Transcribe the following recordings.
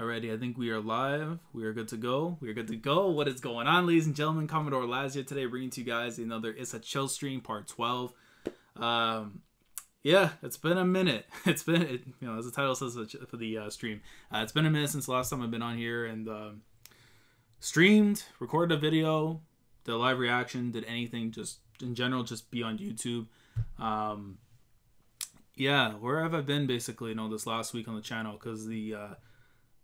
Alrighty, I think we are live. We are good to go. We are good to go. What is going on, ladies and gentlemen? Commodore Laz here today, bringing to you guys another Issa Chill stream, part 12. Yeah, it's been a minute. It's been, as the title says for the stream, it's been a minute since the last time I've been on here and streamed, recorded a video, did a live reaction, did anything, just in general, just be on YouTube. Yeah, where have I been basically, this last week on the channel? Because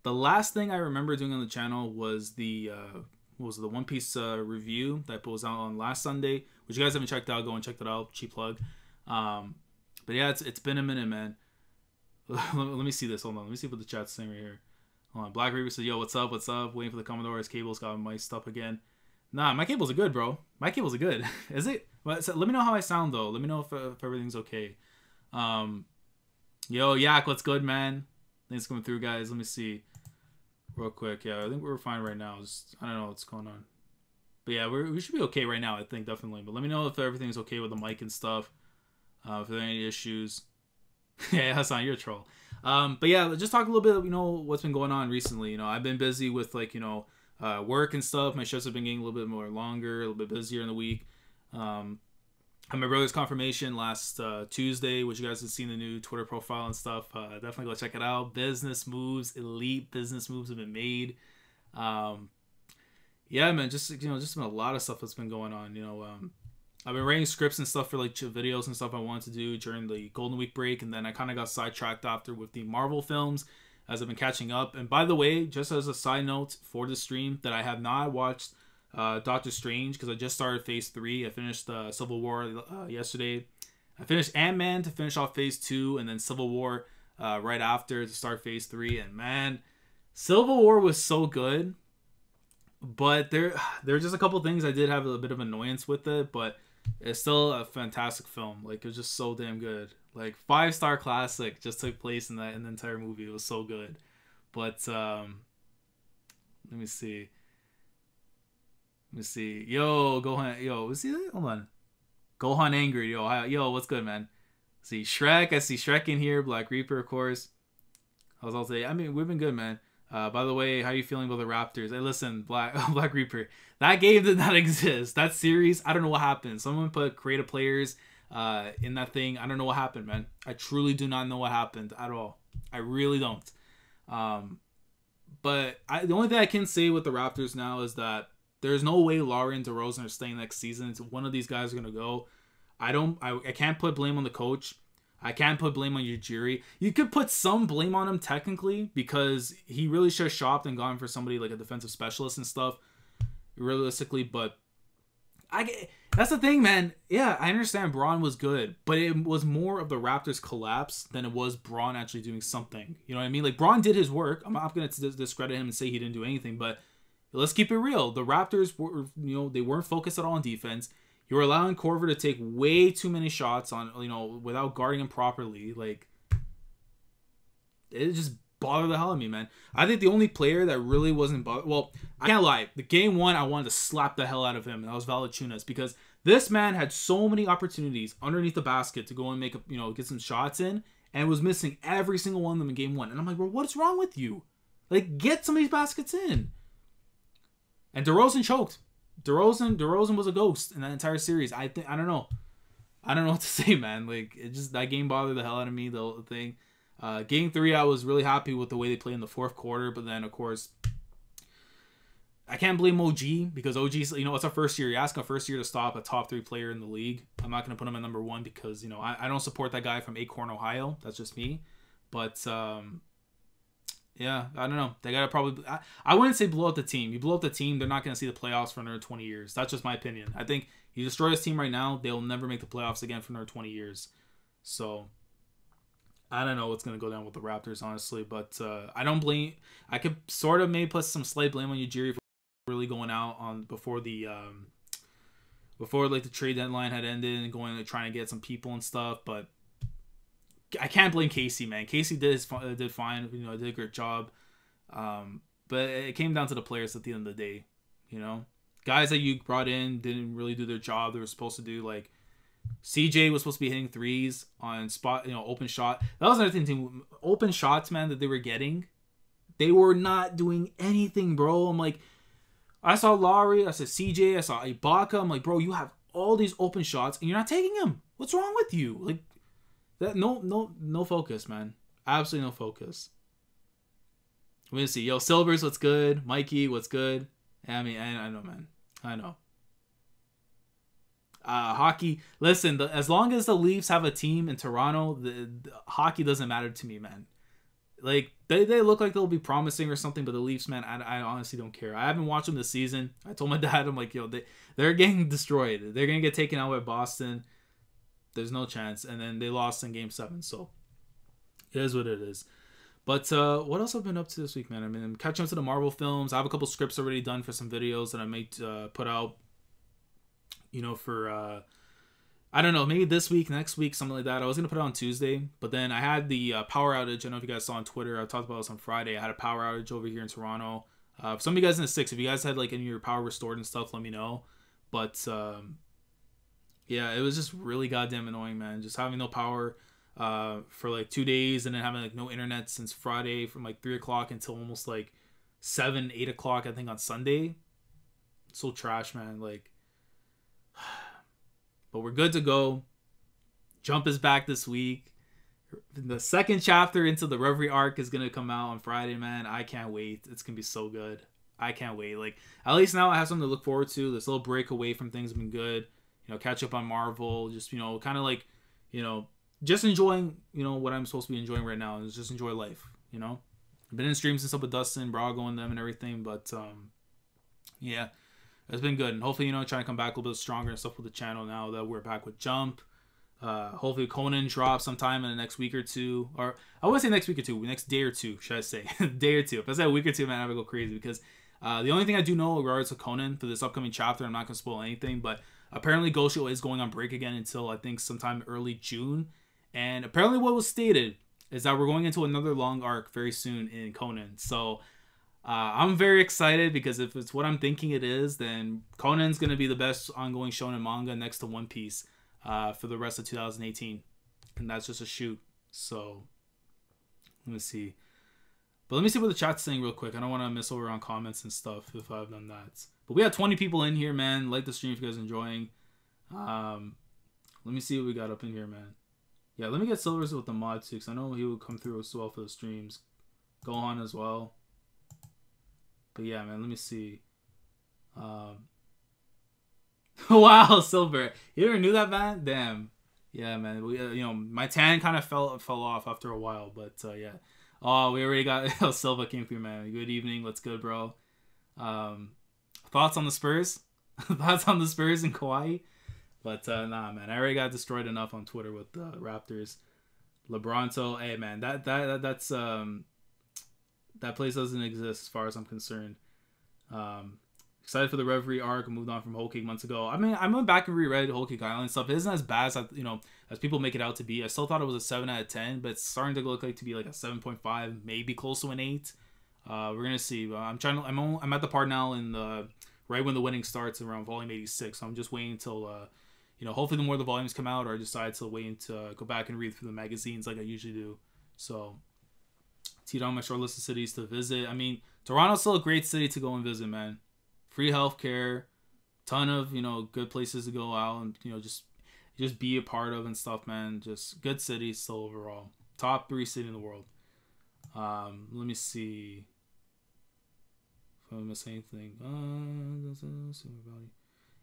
the last thing I remember doing on the channel was the One Piece review that was out on last Sunday, which you guys haven't checked out. Go and check that out. Cheap plug. But yeah, it's been a minute, man. Let me see this. Hold on. Let me see what the chat's saying right here. Hold on. Black Reaper said, "Yo, what's up? What's up? Waiting for the Commodore. His cables got mic'd up again." Nah, my cables are good, bro. My cables are good. Is it? Well, so let me know how I sound though. Let me know if everything's okay. Yo, Yak, what's good, man? Thanks for coming through, guys. Let me see. Real quick, yeah, I think we're fine right now. I don't know what's going on, but yeah, we should be okay right now. I think definitely. But let me know if everything's okay with the mic and stuff. If there are any issues. Yeah, Hassan, you're a troll. But yeah, just talk a little bit. What's been going on recently. I've been busy with work and stuff. My shifts have been getting a little bit more longer, a little bit busier in the week. Had my brother's confirmation last Tuesday, which you guys have seen the new Twitter profile and stuff. Definitely go check it out. Business moves, elite business moves have been made. Yeah, man, just been a lot of stuff that's been going on. I've been writing scripts and stuff for videos and stuff I wanted to do during the Golden Week break, and then I kind of got sidetracked after with the Marvel films as I've been catching up. And by the way, just as a side note for the stream, that I have not watched Doctor Strange because I just started Phase 3. I finished Civil War yesterday. I finished Ant-Man to finish off Phase 2, and then Civil War right after to start Phase 3. And man, Civil War was so good, but there are just a couple things I did have a bit of annoyance with it, but it's still a fantastic film. It was just so damn good. 5-star classic just took place in the entire movie. It was so good. But let me see. Yo, Gohan. Yo, see that? Hold on. Gohan Angry. Yo, what's good, man? See Shrek. I see Shrek in here. Black Reaper, of course. How's all say? I mean, we've been good, man. By the way, how you feeling about the Raptors? Hey, listen, Black Reaper. That game did not exist. That series, I don't know what happened. Someone put creative players in that thing. I don't know what happened, man. I truly do not know what happened at all. I really don't. But the only thing I can say with the Raptors now is that there's no way Laurie and DeRozan are staying next season. One of these guys are gonna go. I can't put blame on the coach. I can't put blame on Ujiri. You could put some blame on him technically because he really should have shopped and gone for somebody like a defensive specialist and stuff. Realistically, but that's the thing, man. Yeah, I understand Braun was good, but it was more of the Raptors' collapse than it was Braun actually doing something. You know what I mean? Braun did his work. I'm not gonna discredit him and say he didn't do anything, but let's keep it real. The Raptors were, they weren't focused at all on defense. You were allowing Korver to take way too many shots on, without guarding him properly. It just bothered the hell out of me, man. I think the only player that really wasn't bothered, well, I can't lie. The game one, I wanted to slap the hell out of him, and that was Valanciunas, because this man had so many opportunities underneath the basket to go and make get some shots in, and was missing every single one of them in game one. And I'm like, bro, what's wrong with you? Get some of these baskets in. And DeRozan choked. DeRozan was a ghost in that entire series. I don't know what to say, man. That game bothered the hell out of me. The whole thing. Game 3, I was really happy with the way they played in the fourth quarter. But then, of course, I can't blame OG because OG's, it's our first year. You ask a first year to stop a top 3 player in the league. I'm not going to put him at number 1 because, I don't support that guy from Acorn, Ohio. That's just me. But, yeah, I don't know. They gotta probably. I wouldn't say blow up the team. You blow up the team, they're not gonna see the playoffs for another 20 years. That's just my opinion. I think you destroy this team right now, they'll never make the playoffs again for another 20 years. So I don't know what's gonna go down with the Raptors, honestly. But I don't blame. I could sort of maybe put some slight blame on Ujiri for really going out on before the trade deadline had ended and going and trying to get some people and stuff, but. I can't blame Casey, man. Casey did fine. Did a great job. But it came down to the players at the end of the day. Guys that you brought in didn't really do their job they were supposed to do. CJ was supposed to be hitting threes on spot, open shot. That was another thing too. Open shots, man, that they were getting They were not doing anything, bro. I'm like, I saw Lowry, I said CJ, I saw Ibaka. I'm like, bro, you have all these open shots and you're not taking them. What's wrong with you? Like, that no focus, man. Absolutely no focus. We're gonna see. Yo, Silvers, what's good? Mikey, what's good? I mean, I know, man. I know. Hockey. Listen, as long as the Leafs have a team in Toronto, the hockey doesn't matter to me, man. Like, they look like they'll be promising or something, but the Leafs, man, I honestly don't care. I haven't watched them this season. I told my dad, I'm like, yo, they're getting destroyed. They're going to get taken out by Boston. There's no chance. And then they lost in Game 7, so it is what it is. But what else have I been up to this week, man? I mean, I'm catching up to the Marvel films. I have a couple scripts already done for some videos that I might put out, you know, for... I don't know, maybe this week, next week, something like that. I was going to put it on Tuesday, but then I had the power outage. I don't know if you guys saw on Twitter. I talked about this on Friday. I had a power outage over here in Toronto. For some of you guys in the Sticks, if you guys had like any of your power restored and stuff, let me know. But yeah, it was just really goddamn annoying, man. Just having no power for like 2 days and then having like no internet since Friday from like 3 o'clock until almost like 7, 8 o'clock, I think, on Sunday. So trash, man. Like... But we're good to go. Jump is back this week. The second chapter into the Reverie arc is going to come out on Friday, man. I can't wait. It's going to be so good. I can't wait. Like, at least now I have something to look forward to. This little break away from things has been good. You know, catch up on Marvel. Just, you know, kind of like, you know, just enjoying, you know, what I'm supposed to be enjoying right now. Is just enjoy life, you know. I've been in streams and stuff with Dustin, Brago, and them and everything. But, yeah. It's been good, and hopefully, you know, trying to come back a little bit stronger and stuff with the channel now that we're back with Jump. Hopefully Conan drops sometime in the next week or two, or I wouldn't say next week or two, next day or two, should I say. Day or two. If I say a week or two, man, I would go crazy, because the only thing I do know in regards to Conan for this upcoming chapter, I'm not going to spoil anything, but apparently Gosho is going on break again until I think sometime early June, and apparently what was stated is that we're going into another long arc very soon in Conan, so... I'm very excited, because if it's what I'm thinking it is, then Conan's going to be the best ongoing shonen manga next to One Piece for the rest of 2018. And that's just a shoot. So, let me see. But let me see what the chat's saying real quick. I don't want to miss over on comments and stuff if I've done that. But we have 20 people in here, man. Like the stream if you guys are enjoying. Let me see what we got up in here, man. Yeah, let me get Silvers with the mod too, because I know he would come through as well for the streams. Gohan as well. But yeah, man, let me see. Wow, Silver. You ever knew that, man? Damn. Yeah, man. We, you know, my tan kind of fell off after a while, but yeah. Oh, we already got... Oh, Silva came through, man. Good evening. What's good, bro? Thoughts on the Spurs? Thoughts on the Spurs and Kawhi? But nah, man. I already got destroyed enough on Twitter with the Raptors. LeBronto. Hey, man. That's... That place doesn't exist as far as I'm concerned. Excited for the Reverie arc. I moved on from Whole Cake months ago. I mean, I went back and reread Whole Cake Island stuff. It isn't as bad as, you know, as people make it out to be. I still thought it was a 7 out of 10, but it's starting to look like to be like a 7.5, maybe close to an 8. We're gonna see. I'm at the part now in the right when the winning starts around volume 86. So I'm just waiting until you know, hopefully the more the volumes come out, or I decide to wait to go back and read through the magazines like I usually do. So. Teed on my short list of cities to visit. I mean, Toronto's still a great city to go and visit, man. Free healthcare, ton of, you know, good places to go out and, you know, just be a part of and stuff, man. Just good city still overall. Top 3 city in the world. Let me see if I miss anything.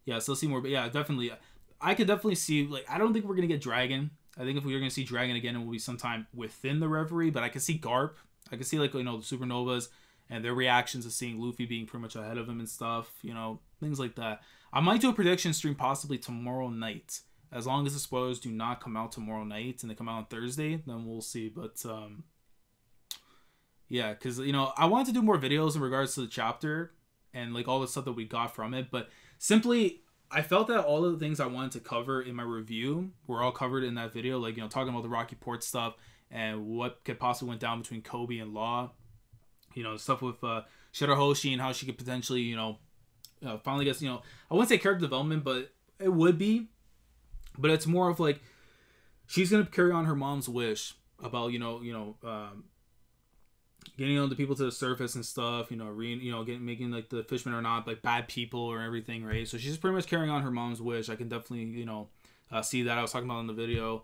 Yeah, still see more, but yeah, definitely. I could definitely see, like, I don't think we're gonna get Dragon. I think if we were gonna see Dragon again, it will be sometime within the Reverie. But I could see Garp. I could see, like, you know, the Supernovas and their reactions to seeing Luffy being pretty much ahead of him and stuff. You know, things like that. I might do a prediction stream possibly tomorrow night, as long as the spoilers do not come out tomorrow night and they come out on Thursday. Then we'll see. But yeah, because, you know, I wanted to do more videos in regards to the chapter and like all the stuff that we got from it, but simply. I felt that all of the things I wanted to cover in my review were all covered in that video. Like, you know, talking about the Rocky Port stuff and what could possibly went down between Kobe and Law. You know, stuff with Shirahoshi and how she could potentially, you know, finally gets, you know, I wouldn't say character development, but it would be. But it's more of like, she's going to carry on her mom's wish about, getting the people to the surface and stuff, making like the fishmen are not like bad people or everything, right? So she's pretty much carrying on her mom's wish. I can definitely, see that. I was talking about in the video,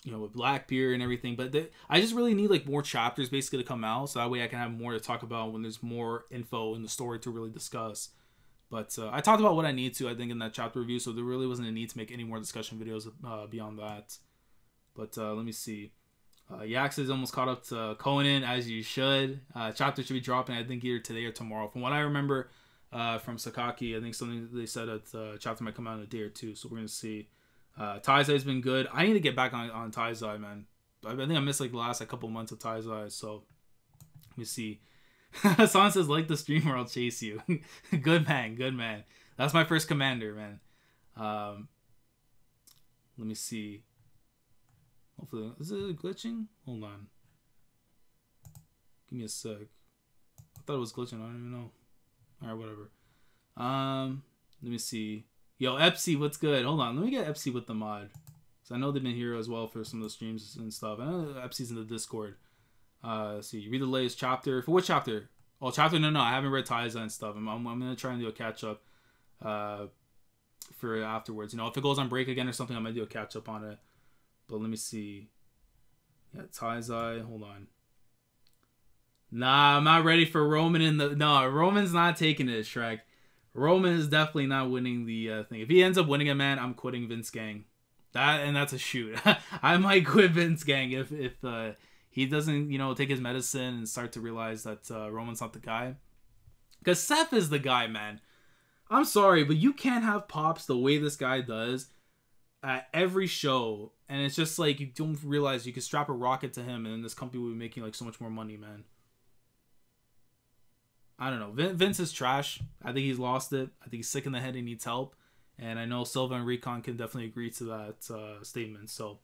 with Blackbeard and everything. But I just really need like more chapters basically to come out, so that way I can have more to talk about when there's more info in the story to really discuss. But I talked about what I need to, I think, in that chapter review, so there really wasn't a need to make any more discussion videos beyond that. But let me see. Yax is almost caught up to Conan, as you should. Chapter should be dropping, I think, either today or tomorrow. From what I remember from Sakaki, I think something they said that chapter might come out in a day or two. So we're going to see. Taizai's been good. I need to get back on Taizai, man. I think I missed like the last couple months of Taizai. So let me see. Asana says, like the stream or I'll chase you. Good man, good man. That's my first commander, man. Let me see. Hopefully, is it glitching? Hold on. Give me a sec. I thought it was glitching. I don't even know. Alright, whatever. Let me see. Yo, Epsy, what's good? Hold on. Let me get Epsy with the mod. So I know they've been here as well for some of the streams and stuff. I know Epsy's in the Discord. Let's see. Read the latest chapter. For what chapter? Oh, chapter? No. I haven't read Taiza and stuff. I'm going to try and do a catch-up for afterwards. If it goes on break again or something, I might do a catch-up on it. But let me see. Yeah, Taizai. Hold on. Nah, I'm not ready for Roman in the... No, Roman's not taking it, Shrek. Roman is definitely not winning the thing. If he ends up winning it, man, I'm quitting Vince Gang. That's a shoot. I might quit Vince Gang if he doesn't, take his medicine and start to realize that Roman's not the guy. Because Seth is the guy, man. I'm sorry, but you can't have Pops the way this guy does at every show, and it's just like you don't realize you could strap a rocket to him and then this company would be making like so much more money, man. I don't know. Vince is trash. I think he's lost it. I think he's sick in the head and needs help, and I know Silva and Recon can definitely agree to that statement. So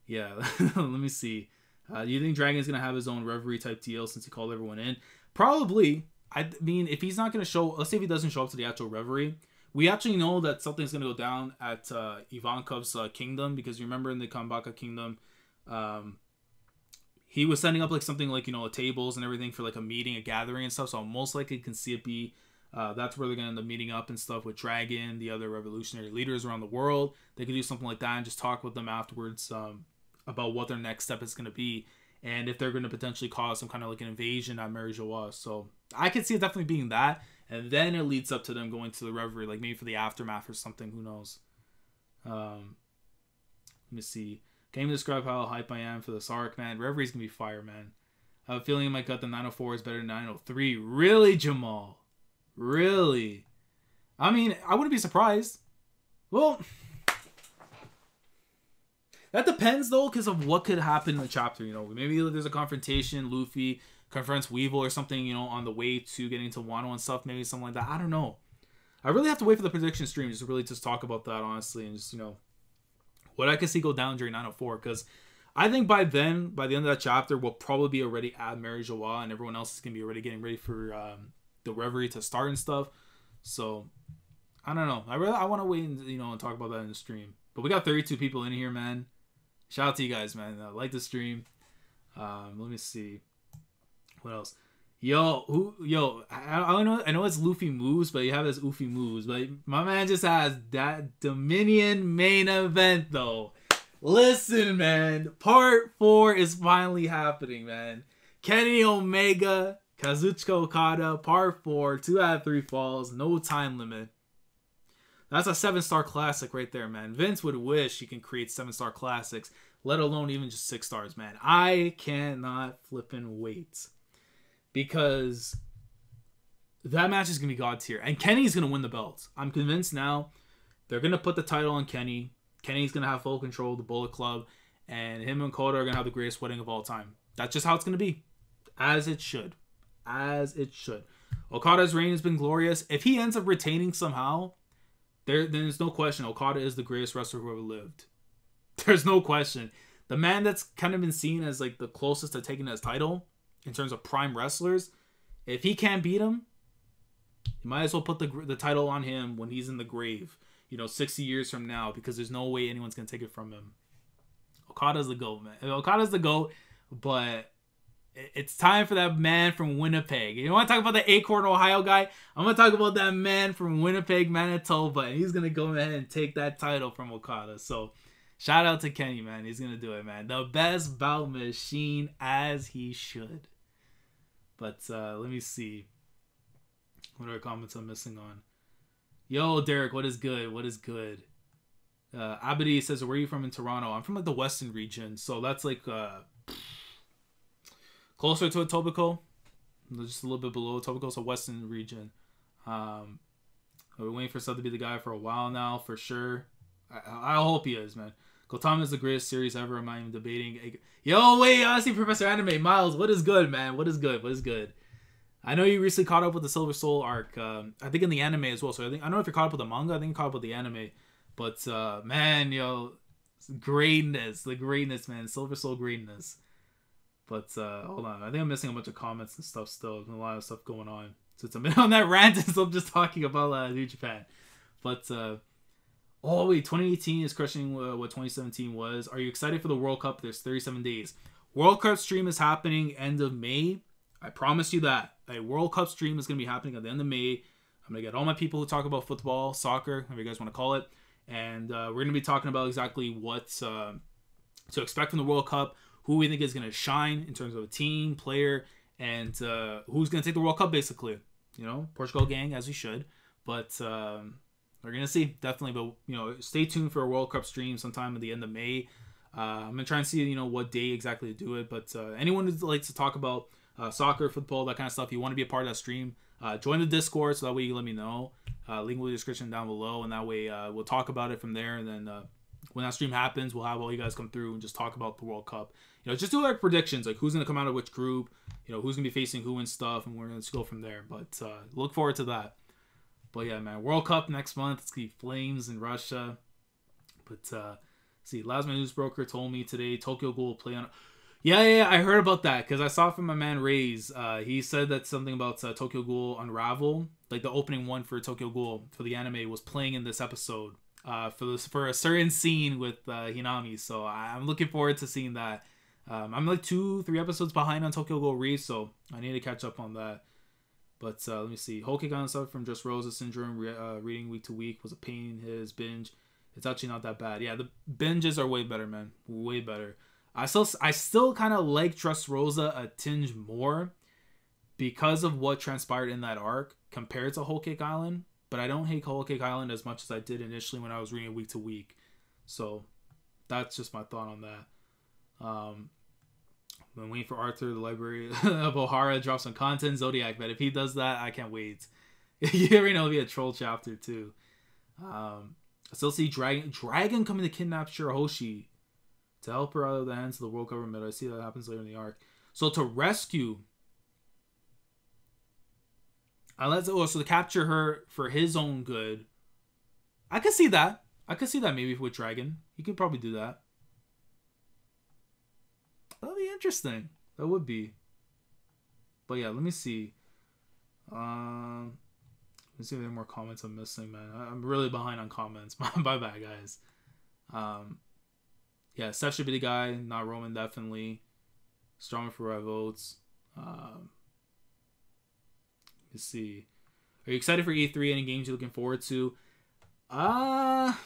yeah. Let me see. Do you think Dragon's gonna have his own Reverie type deal since he called everyone in? Probably. I mean, if he's not gonna show, let's say if he doesn't show up to the actual Reverie, we actually know that something's going to go down at Ivankov's kingdom, because you remember in the Kambaka kingdom, he was setting up like something like, tables and everything for like a meeting, a gathering and stuff. So most likely can see it be, that's where they're going to end up meeting up and stuff with Dragon, the other revolutionary leaders around the world. They could do something like that and just talk with them afterwards about what their next step is going to be. And if they're going to potentially cause some kind of like an invasion at Mary-Joie. So I could see it definitely being that. And then it leads up to them going to the Reverie, like maybe for the Aftermath or something. Who knows? Let me see. Can you describe how hype I am for the Sark, man? Reverie's going to be fire, man. I have a feeling in my gut the 904 is better than 903. Really, Jamal? Really? I mean, I wouldn't be surprised. Well, that depends, though, because of what could happen in the chapter. Maybe there's a confrontation, Luffy confronts Weevil or something, on the way to getting to Wano and stuff, maybe something like that. I don't know. I really have to wait for the prediction stream just to really just talk about that, honestly, and just, what I could see go down during 904, because I think by then, by the end of that chapter, we'll probably be already at Mary-Joie, and everyone else is going to be already getting ready for the Reverie to start and stuff. So, I don't know. I want to wait and, and talk about that in the stream. But we got 32 people in here, man. Shout out to you guys, man. Like the stream. Let me see. What else? I know it's Luffy moves, but you have his Uffy moves. But my man just has that Dominion main event, though. Listen, man. Part 4 is finally happening, man. Kenny Omega, Kazuchika Okada, Part 4, 2 out of 3 falls, no time limit. That's a 7-star classic right there, man. Vince would wish he can create 7-star classics, let alone even just 6 stars, man. I cannot flippin' wait. Because that match is going to be God tier. And Kenny's going to win the belt. I'm convinced now. They're going to put the title on Kenny. Kenny's going to have full control of the Bullet Club. And him and Koda are going to have the greatest wedding of all time. That's just how it's going to be. As it should. As it should. Okada's reign has been glorious. If he ends up retaining somehow, then there's no question. Okada is the greatest wrestler who ever lived. There's no question. The man that's kind of been seen as like the closest to taking his title in terms of prime wrestlers, if he can't beat him, you might as well put the title on him when he's in the grave, 60 years from now, because there's no way anyone's going to take it from him. Okada's the GOAT, man. Okada's the GOAT, but It's time for that man from Winnipeg. You want to talk about the Acorn, Ohio guy? I'm going to talk about that man from Winnipeg, Manitoba. And he's going to go ahead and take that title from Okada. So, shout out to Kenny, man. He's going to do it, man. The best bout machine, as he should. But let me see. What are comments I'm missing on? Yo, Derek, what is good? What is good? Abadi says, where are you from in Toronto? I'm from like the Western region. So that's like closer to Etobicoke. Just a little bit below Etobicoke. So Western region. I've been waiting for Seth to be the guy for a while now, for sure. I hope he is, man. Gotama is the greatest series ever. I'm not even debating. Yo, wait, honestly, Professor Anime. Miles, what is good, man? What is good? What is good? I know you recently caught up with the Silver Soul arc. I think in the anime as well. So I don't know if you're caught up with the manga. I think you caught up with the anime. But, man, yo, greatness. The greatness, man. Silver Soul greatness. But, hold on. I think I'm missing a bunch of comments and stuff still. There's a lot of stuff going on. So it's a minute on that rant, so I'm just talking about New Japan. But, oh, wait, 2018 is crushing what 2017 was. Are you excited for the World Cup? There's 37 days. World Cup stream is happening end of May. I promise you that. A World Cup stream is going to be happening at the end of May. I'm going to get all my people who talk about football, soccer, whatever you guys want to call it. And we're going to be talking about exactly what to expect from the World Cup, who we think is going to shine in terms of a team, player, and who's going to take the World Cup, basically. You know, Portugal gang, as we should. But we're going to see, definitely. But, you know, stay tuned for a World Cup stream sometime at the end of May. I'm going to try and see, you know, what day exactly to do it. But anyone who likes to talk about soccer, football, that kind of stuff, you want to be a part of that stream, join the Discord, so that way you let me know. Link in the description down below, and that way we'll talk about it from there. And then when that stream happens, we'll have all you guys come through and just talk about the World Cup. You know, just do like predictions, like who's going to come out of which group, you know, who's going to be facing who and stuff, and we're going to go from there. But look forward to that. But yeah, man, World Cup next month. It's going to be Flames in Russia. But see, Lasma Newsbroker told me today Tokyo Ghoul will play on... Yeah, I heard about that because I saw from my man Ray's. He said that something about Tokyo Ghoul Unravel, like the opening one for Tokyo Ghoul for the anime, was playing in this episode for a certain scene with Hinami. So I'm looking forward to seeing that. I'm like 2-3 episodes behind on Tokyo Ghoul Re, so I need to catch up on that. But let me see. Whole Kick on suffered from Just Rosa syndrome. Reading week to week was a pain. His binge, it's actually not that bad. Yeah, the binges are way better, man. Way better. I still kind of like Trust Rosa a tinge more because of what transpired in that arc compared to Whole Cake Island. But I don't hate Whole Cake Island as much as I did initially when I was reading week to week. So that's just my thought on that. I'm waiting for Arthur, the Library of O'Hara, to drop some content. Zodiac, but if he does that, I can't wait. You already know it'll be a troll chapter too. I still see Dragon coming to kidnap Shirahoshi to help her out of the hands of the world government. I see that happens later in the arc. So to rescue... so to capture her for his own good. I could see that. I could see that maybe with Dragon. He could probably do that. That would be interesting. That would be. But yeah, let me see. Let's see if there are more comments I'm missing, man. I'm really behind on comments. My bad, guys. Yeah, Seth should be the guy, not Roman, definitely. Stronger for our votes. Let's see. Are you excited for E3? Any games you're looking forward to? I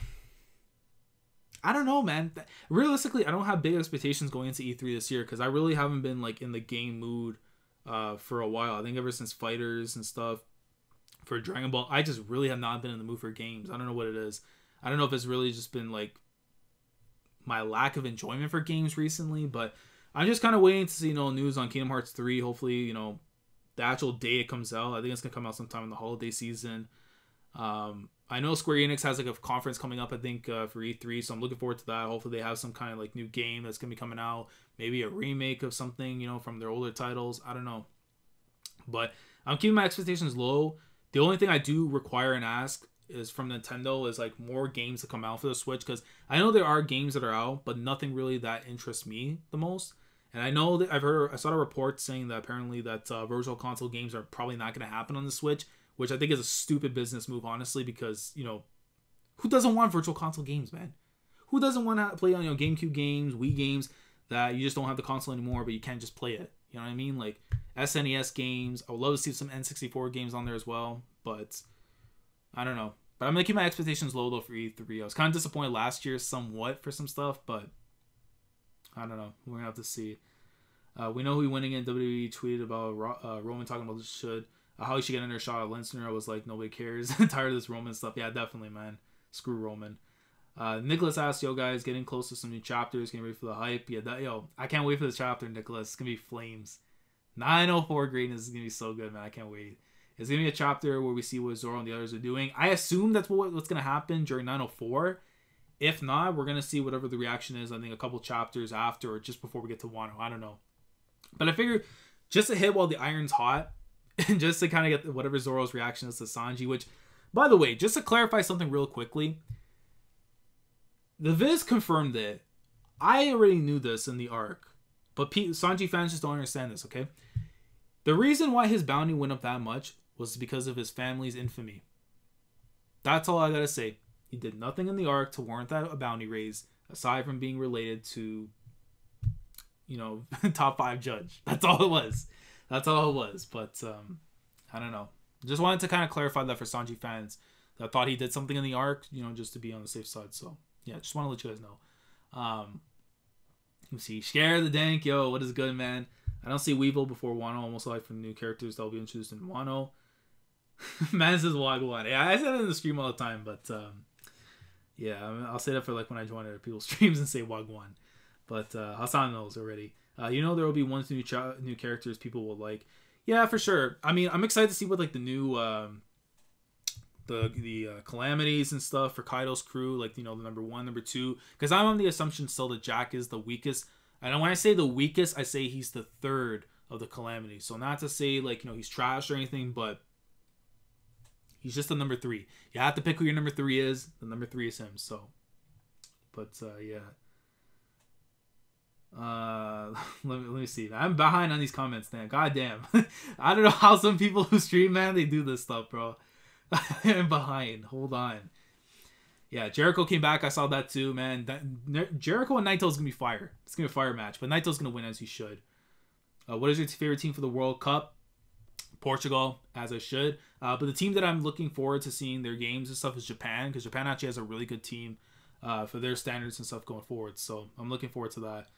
don't know, man. Realistically, I don't have big expectations going into E3 this year because I really haven't been like in the game mood for a while. I think ever since Fighters and stuff for Dragon Ball, I just really have not been in the mood for games. I don't know what it is. I don't know if it's really just been like my lack of enjoyment for games recently, but I'm just kind of waiting to see, you know, news on Kingdom Hearts 3. Hopefully, you know, the actual day it comes out. I think it's gonna come out sometime in the holiday season. I know Square Enix has like a conference coming up, I think, for E3, so I'm looking forward to that. Hopefully they have some kind of like new game that's gonna be coming out, maybe a remake of something, you know, from their older titles. I don't know, but I'm keeping my expectations low. The only thing I do require and ask is from Nintendo is like more games to come out for the Switch, because I know there are games that are out, but nothing really that interests me the most. And I know that I saw a report saying that apparently that virtual console games are probably not going to happen on the Switch, which I think is a stupid business move, honestly, because, you know, who doesn't want virtual console games, man? Who doesn't want to play on, you know, GameCube games, Wii games that you just don't have the console anymore, but you can't just play it? You know what I mean? Like SNES games. I would love to see some N64 games on there as well, but I don't know. But I'm gonna keep my expectations low though for E3. I was kind of disappointed last year somewhat for some stuff, but I don't know. We're gonna have to see. We know who winning in WWE tweeted about Roman talking about how he should get another shot at Lesnar. I was like, nobody cares. Tired of this Roman stuff. Yeah, definitely, man. Screw Roman. Nicholas asked, yo guys, getting close to some new chapters. Getting ready for the hype. Yeah, I can't wait for this chapter, Nicholas. It's gonna be flames. 904 greatness is gonna be so good, man. I can't wait. It's gonna be a chapter where we see what Zorro and the others are doing. I assume that's what's gonna happen during 904. If not, we're gonna see whatever the reaction is. I think a couple chapters after or just before we get to Wano. I don't know. But I figure just to hit while the iron's hot, and just to kind of get whatever Zorro's reaction is to Sanji, which, by the way, just to clarify something real quickly, the Viz confirmed it. I already knew this in the arc, but Sanji fans just don't understand this, okay? The reason why his bounty went up that much was because of his family's infamy. That's all I gotta say. He did nothing in the arc to warrant that a bounty raise, aside from being related to, you know, top 5 judge. That's all it was. That's all it was. But I don't know. Just wanted to kind of clarify that for Sanji fans that thought he did something in the arc, you know, just to be on the safe side. So yeah, just want to let you guys know. Let's see. Scare the Dank, yo, what is good, man? I don't see Weevil before Wano. Almost like from new characters that will be introduced in Wano. Man says Wagwan. Yeah, I said it in the stream all the time, but yeah, I mean, I'll say that for like when I join other people's streams and say Wagwan. But Asana knows already. You know there will be one new characters people will like. Yeah, for sure. I mean, I'm excited to see what like the new the calamities and stuff for Kaido's crew, like, you know, the number 1, number 2. Because I'm on the assumption still that Jack is the weakest. And when I say the weakest, I say he's the 3rd of the calamities. So not to say like, you know, he's trash or anything, but he's just the number 3. You have to pick who your number 3 is. The number 3 is him. So, but yeah. Let me see. I'm behind on these comments, man. God damn. I don't know how some people who stream, man, they do this stuff, bro. I'm behind. Hold on. Yeah, Jericho came back. I saw that too, man. Jericho and Naito's gonna be fire. It's gonna be a fire match, but Naito's gonna win as he should. What is your favorite team for the World Cup? Portugal, as I should. But the team that I'm looking forward to seeing their games and stuff is Japan, because Japan actually has a really good team for their standards and stuff going forward. So I'm looking forward to that.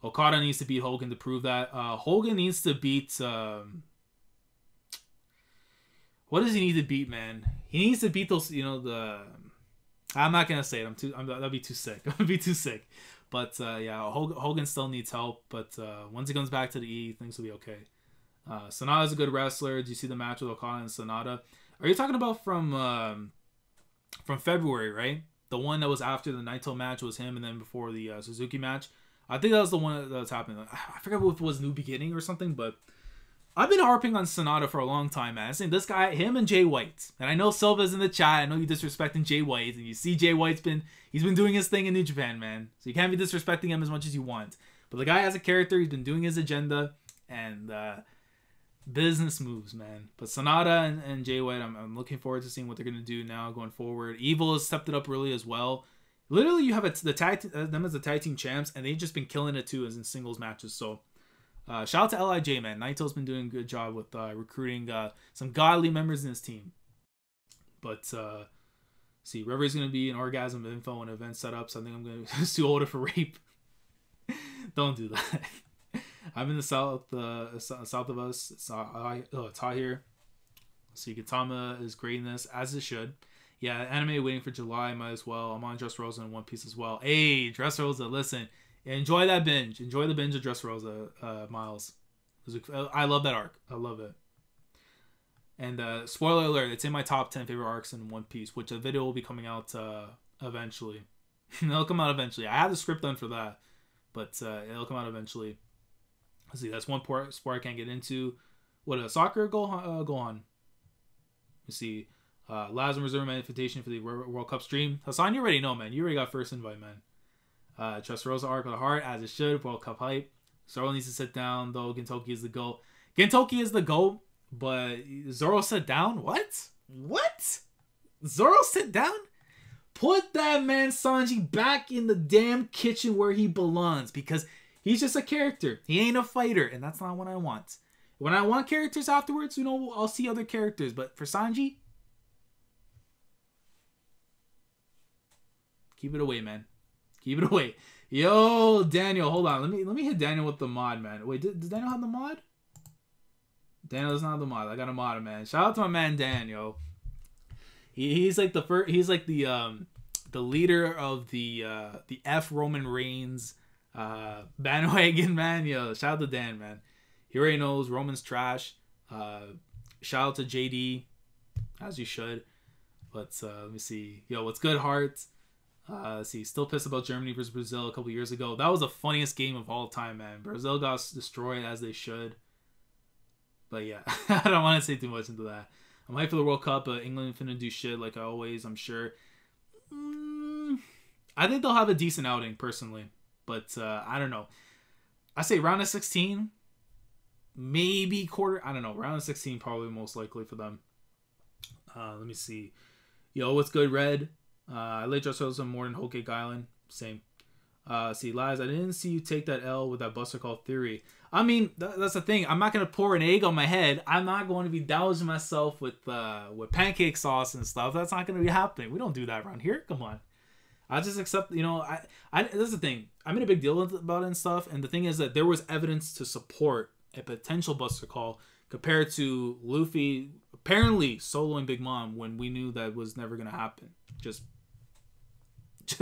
Okada needs to beat Hogan to prove that. Hogan needs to beat... what does he need to beat, man? He needs to beat those, you know, the... I'm not going to say it. That'd be too sick. That'd be too sick. But, yeah, Hogan still needs help. But once he comes back to the E, things will be okay. Sonata's a good wrestler. Do you see the match with Okada and Sonata? Are you talking about from February, right? The one that was after the Naito match was him, and then before the Suzuki match? I think that was the one that was happening. I forgot if it was New Beginning or something, but I've been harping on Sonata for a long time, man. I'm saying this guy, him and Jay White. And I know Silva's in the chat. I know you're disrespecting Jay White. And you see Jay White's been doing his thing in New Japan, man. So you can't be disrespecting him as much as you want. But the guy has a character. He's been doing his agenda. And business moves, man. But Sonata and Jay White, I'm looking forward to seeing what they're going to do now going forward. Evil has stepped it up really as well. Literally, you have them as the tag team champs, and they've just been killing it too as in singles matches. So, shout out to LIJ, man. Naito's been doing a good job with recruiting some godly members in his team. But, see, River's going to be an orgasm info and event setups. I think I'm going to sue Oda for rape. Don't do that. I'm in the south of us. It's hot here. So Gintama is great in this, as it should. Yeah, anime waiting for July, might as well. I'm on Dressrosa and One Piece as well. Hey, Dressrosa, listen. Enjoy that binge. Enjoy the binge of Dressrosa, Miles. I love that arc. I love it. And spoiler alert, it's in my top 10 favorite arcs in One Piece, which a video will be coming out eventually. It'll come out eventually. I have the script done for that, but it'll come out eventually. Let's see, that's one sport I can't get into. What, a soccer? Go on. Let's see. Laz and reserve my invitation for the World Cup stream. Hassan, you already know, man. You already got first invite, man. Trust Rosa arc of the heart, as it should. World Cup hype. Zoro needs to sit down, though. Gintoki is the GOAT. Gintoki is the GOAT, but Zoro sit down? What? What? Zoro sit down? Put that man Sanji back in the damn kitchen where he belongs, because He's just a character. He ain't a fighter, and that's not what I want. When I want characters afterwards, you know, I'll see other characters. But for Sanji, keep it away, man. Keep it away. Yo, Daniel, hold on. Let me hit Daniel with the mod, man. Wait, does Daniel have the mod? Daniel does not have the mod. I got a mod, man. Shout out to my man Daniel. He's like the first. He's like the leader of the F Roman Reigns bandwagon, man. Yo, shout out to Dan, man. He already knows Roman's trash. Shout out to JD, as you should. But let me see. Yo, what's good, Heart? Let's see. Still pissed about Germany versus Brazil a couple years ago. That was the funniest game of all time, man. Brazil got destroyed as they should. But yeah, I don't want to say too much into that. I'm hyped for the World Cup, but England finna do shit like always, I'm sure. I think they'll have a decent outing, personally. But I don't know. I say round of 16, maybe quarter. I don't know. Round of 16 probably most likely for them. Let me see. Yo, what's good, Red? I laid yourselves on more than Whole Cake Island. Same. See, Lies, I didn't see you take that L with that Buster Call theory. I mean, that's the thing. I'm not going to pour an egg on my head. I'm not going to be dousing myself with pancake sauce and stuff. That's not going to be happening. We don't do that around here. Come on. I just accept, you know, that's the thing. I made a big deal about it and stuff. And the thing is that there was evidence to support a potential Buster Call compared to Luffy apparently soloing Big Mom when we knew that was never going to happen. Just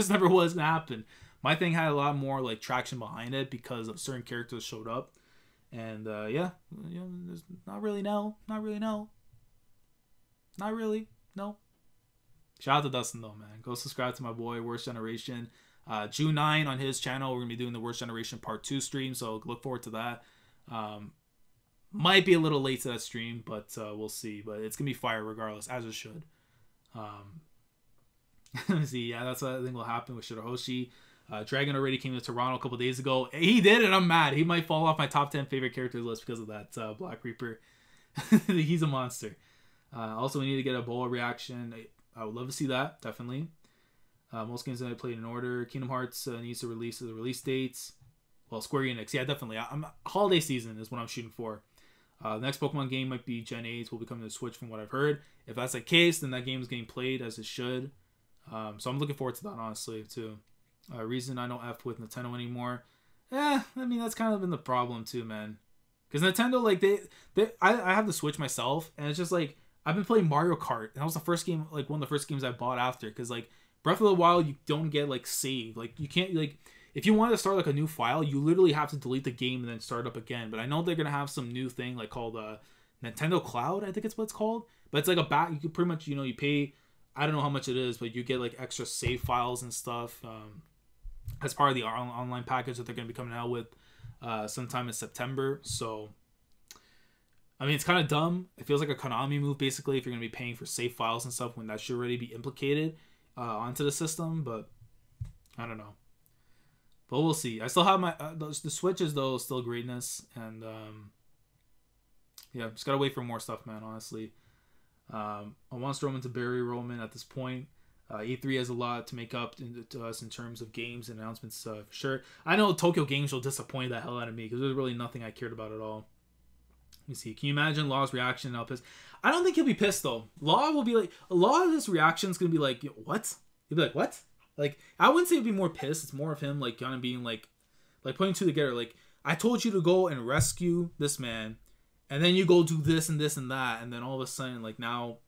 never was going to happen. My thing had a lot more like traction behind it because of certain characters showed up. And yeah, you know, there's not really no. Shout out to Dustin though, man. Go subscribe to my boy Worst Generation. June 9 on his channel, we're gonna be doing the Worst Generation Part 2 stream, so look forward to that. Might be a little late to that stream, but we'll see. But it's gonna be fire regardless, as it should. Let me see. Yeah, that's what I think will happen with Shirahoshi. Dragon already came to Toronto a couple days ago. He did, and I'm mad. He might fall off my top 10 favorite characters list because of that. Black Reaper. He's a monster. Also, we need to get a Boa reaction. I would love to see that, definitely. Most games that I played in order. Kingdom Hearts needs to release the release dates. Well, Square Enix. Yeah, definitely. Holiday season is what I'm shooting for. The next Pokemon game might be Gen 8. Will be coming to the Switch from what I've heard. If that's the case, then that game is getting played as it should. So I'm looking forward to that, honestly, too. Reason I don't F with Nintendo anymore. I mean, that's kind of been the problem, too, man. Because Nintendo, like, I have the Switch myself, and it's just, like, I've been playing Mario Kart, and that was the first game, like, one of the first games I bought after. Because, like, Breath of the Wild, you don't get, like, save. Like, you can't, like, if you wanted to start, like, a new file, you literally have to delete the game and then start up again. But I know they're going to have some new thing, like, called Nintendo Cloud, I think it's what it's called. But it's, like, a back, you could pretty much, you know, you pay, I don't know how much it is, but you get, like, extra save files and stuff. As part of the online package that they're going to be coming out with sometime in September. So, I mean, it's kind of dumb. It feels like a Konami move, basically, if you're going to be paying for save files and stuff when that should already be implicated onto the system. But, I don't know. But we'll see. I still have my... the Switches, though, still greatness. And, yeah, just got to wait for more stuff, man, honestly. I want Roman to bury Roman at this point. E3 has a lot to make up to us in terms of games and announcements, for sure. I know Tokyo Game Show disappointed the hell out of me because there's really nothing I cared about at all. Let me see. Can you imagine Law's reaction? How pissed? I don't think he'll be pissed though. Law will be like, a lot of his reaction's gonna be like, what? He'll be like, what? Like, I wouldn't say he'd be more pissed. It's more of him like kind of being like putting two together. Like, I told you to go and rescue this man, and then you go do this and this and that, and then all of a sudden, like now.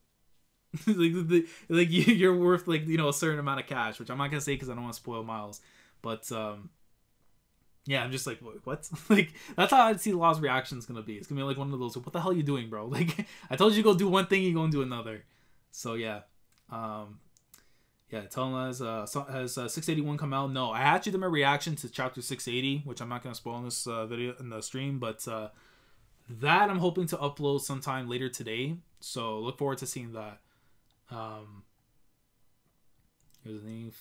like you're worth like, you know, a certain amount of cash, which I'm not gonna say because I don't want to spoil Miles, but yeah, I'm just like, what? Like, that's how I'd see Law's reaction is gonna be. It's gonna be like one of those, what the hell are you doing, bro? Like, I told you to go do one thing, you go and do another. So yeah, tell him has 681 come out? No, I actually did my reaction to chapter 680, which I'm not gonna spoil in this video in the stream, but that I'm hoping to upload sometime later today. So look forward to seeing that. Here's the name.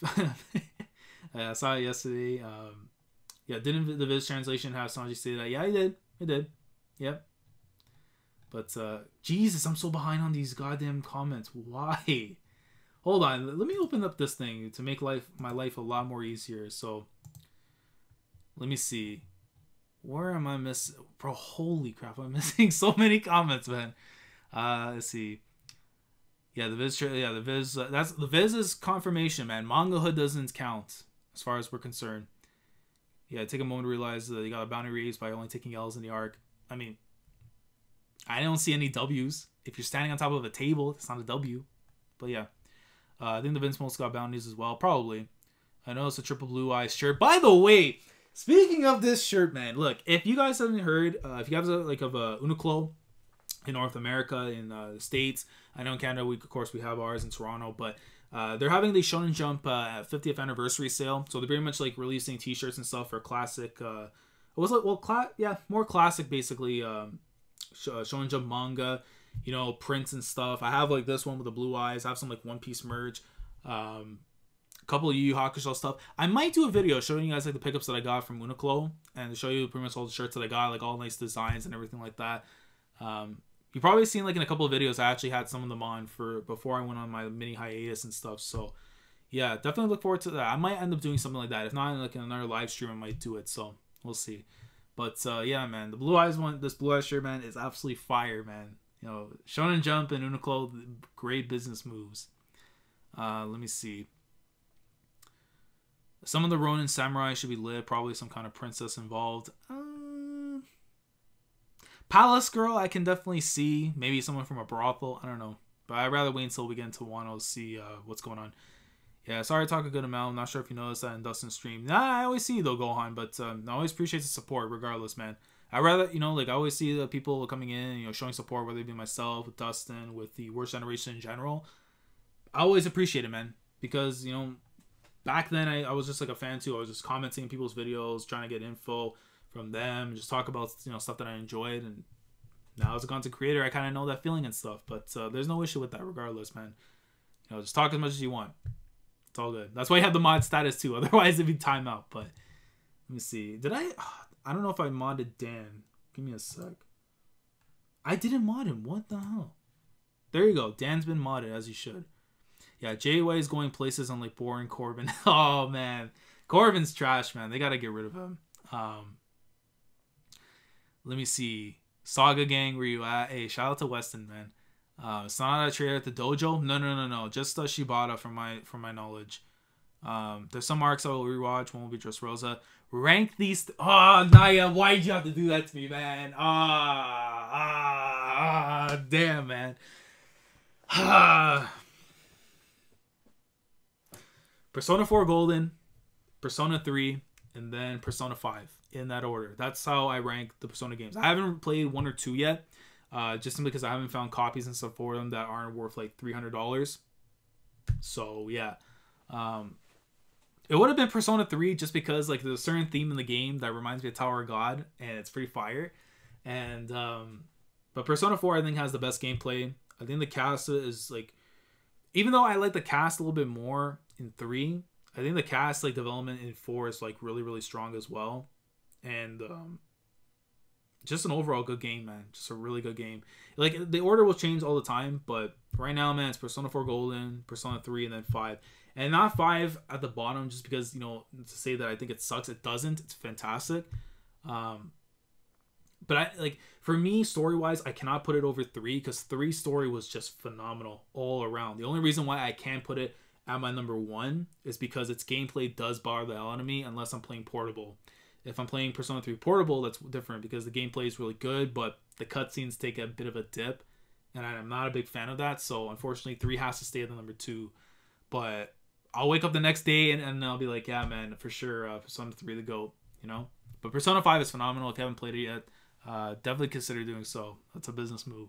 I saw it yesterday. Yeah, didn't the Viz translation have Sanji say that? Yeah, he did. It did. Yep. But Jesus, I'm so behind on these goddamn comments. Why? Hold on. Let me open up this thing to make my life a lot more easier. So let me see. Where am I missing? Bro, holy crap. I'm missing so many comments, man. Let's see. Yeah, the Viz. Yeah, the Viz. That's the Viz is confirmation, man. Manga Hood doesn't count as far as we're concerned. Yeah, take a moment to realize that you got a bounty raised by only taking L's in the arc. I mean, I don't see any W's. If you're standing on top of a table, it's not a W. But yeah, I think the Vince most got bounties as well. Probably. I know it's a triple blue eyes shirt. By the way, speaking of this shirt, man, look, if you guys haven't heard, if you guys are like of Uniqlo in North America, in the States, I know in Canada, of course, we have ours in Toronto, but they're having the Shonen Jump 50th anniversary sale. So they're pretty much like releasing t-shirts and stuff for classic, more classic basically Shonen Jump manga, you know, prints and stuff. I have like this one with the blue eyes. I have some like One Piece merch, a couple of Yu Yu Hakusho stuff. I might do a video showing you guys like the pickups that I got from Uniqlo and show you pretty much all the shirts that I got, like all nice designs and everything like that. You've probably seen like in a couple of videos I actually had some of them on for before I went on my mini hiatus and stuff. So yeah, definitely look forward to that. I might end up doing something like that. If not, like in another live stream, I might do it. So we'll see. But yeah, man, the blue eyes one, this blue eyes shirt, man, is absolutely fire, man. You know, Shonen Jump and Uniqlo, great business moves. Let me see. Some of the Ronin samurai should be lit. Probably some kind of princess involved. Palace girl, I can definitely see. Maybe someone from a brothel. I don't know. But I'd rather wait until we get into Wano to see what's going on. Yeah, sorry to talk a good amount. I'm not sure if you noticed that in Dustin's stream. Nah, I always see you though, Gohan. But I always appreciate the support regardless, man. I rather, you know, like I always see the people coming in, you know, showing support, whether it be myself, with Dustin, with the Worst Generation in general. I always appreciate it, man. Because, you know, back then I was just like a fan too. I was just commenting people's videos, trying to get info from them, just talk about, you know, stuff that I enjoyed. And now as a content creator, I kind of know that feeling and stuff. But there's no issue with that regardless, man. You know, just talk as much as you want. It's all good. That's why you have the mod status too. Otherwise it'd be timeout. But let me see. Did I don't know if I modded Dan. Give me a sec. I didn't mod him. What the hell? There you go. Dan's been modded as he should. Yeah, JY is going places on like boring Corbin. Oh man, Corbin's trash, man. They gotta get rid of him. Let me see. Saga Gang, where you at? Hey, shout out to Weston, man. It's not a trader at the dojo. No. Just Shibata from my knowledge. There's some arcs I will rewatch. One will be Dressrosa. Rank these. Oh, Naya, why'd you have to do that to me, man? Damn, man. Persona 4 Golden, Persona 3, and then Persona 5 in that order. That's how I rank the Persona games. I haven't played 1 or 2 yet, just simply because I haven't found copies and stuff for them that aren't worth like $300. So yeah, it would have been Persona 3 just because like there's a certain theme in the game that reminds me of Tower of God, and it's pretty fire. And but Persona 4 I think has the best gameplay. I think the cast is like, even though I like the cast a little bit more in 3, I think the cast like development in 4 is like really strong as well. And just an overall good game, man. Just a really good game. Like the order will change all the time, but right now, man, it's Persona 4 Golden, Persona 3, and then 5. And not 5 at the bottom just because, you know, to say that I think it sucks, it doesn't. It's fantastic. But I like, for me, story-wise, I cannot put it over 3 because 3 story was just phenomenal all around. The only reason why I can put it at my number 1 is because its gameplay does bother the hell out of me unless I'm playing portable. If I'm playing Persona 3 portable, that's different because the gameplay is really good, but the cutscenes take a bit of a dip, and I'm not a big fan of that. So unfortunately, 3 has to stay at the number 2. But I'll wake up the next day and I'll be like, yeah, man, for sure, Persona 3 the GOAT, you know? But Persona 5 is phenomenal. If you haven't played it yet, definitely consider doing so. That's a business move.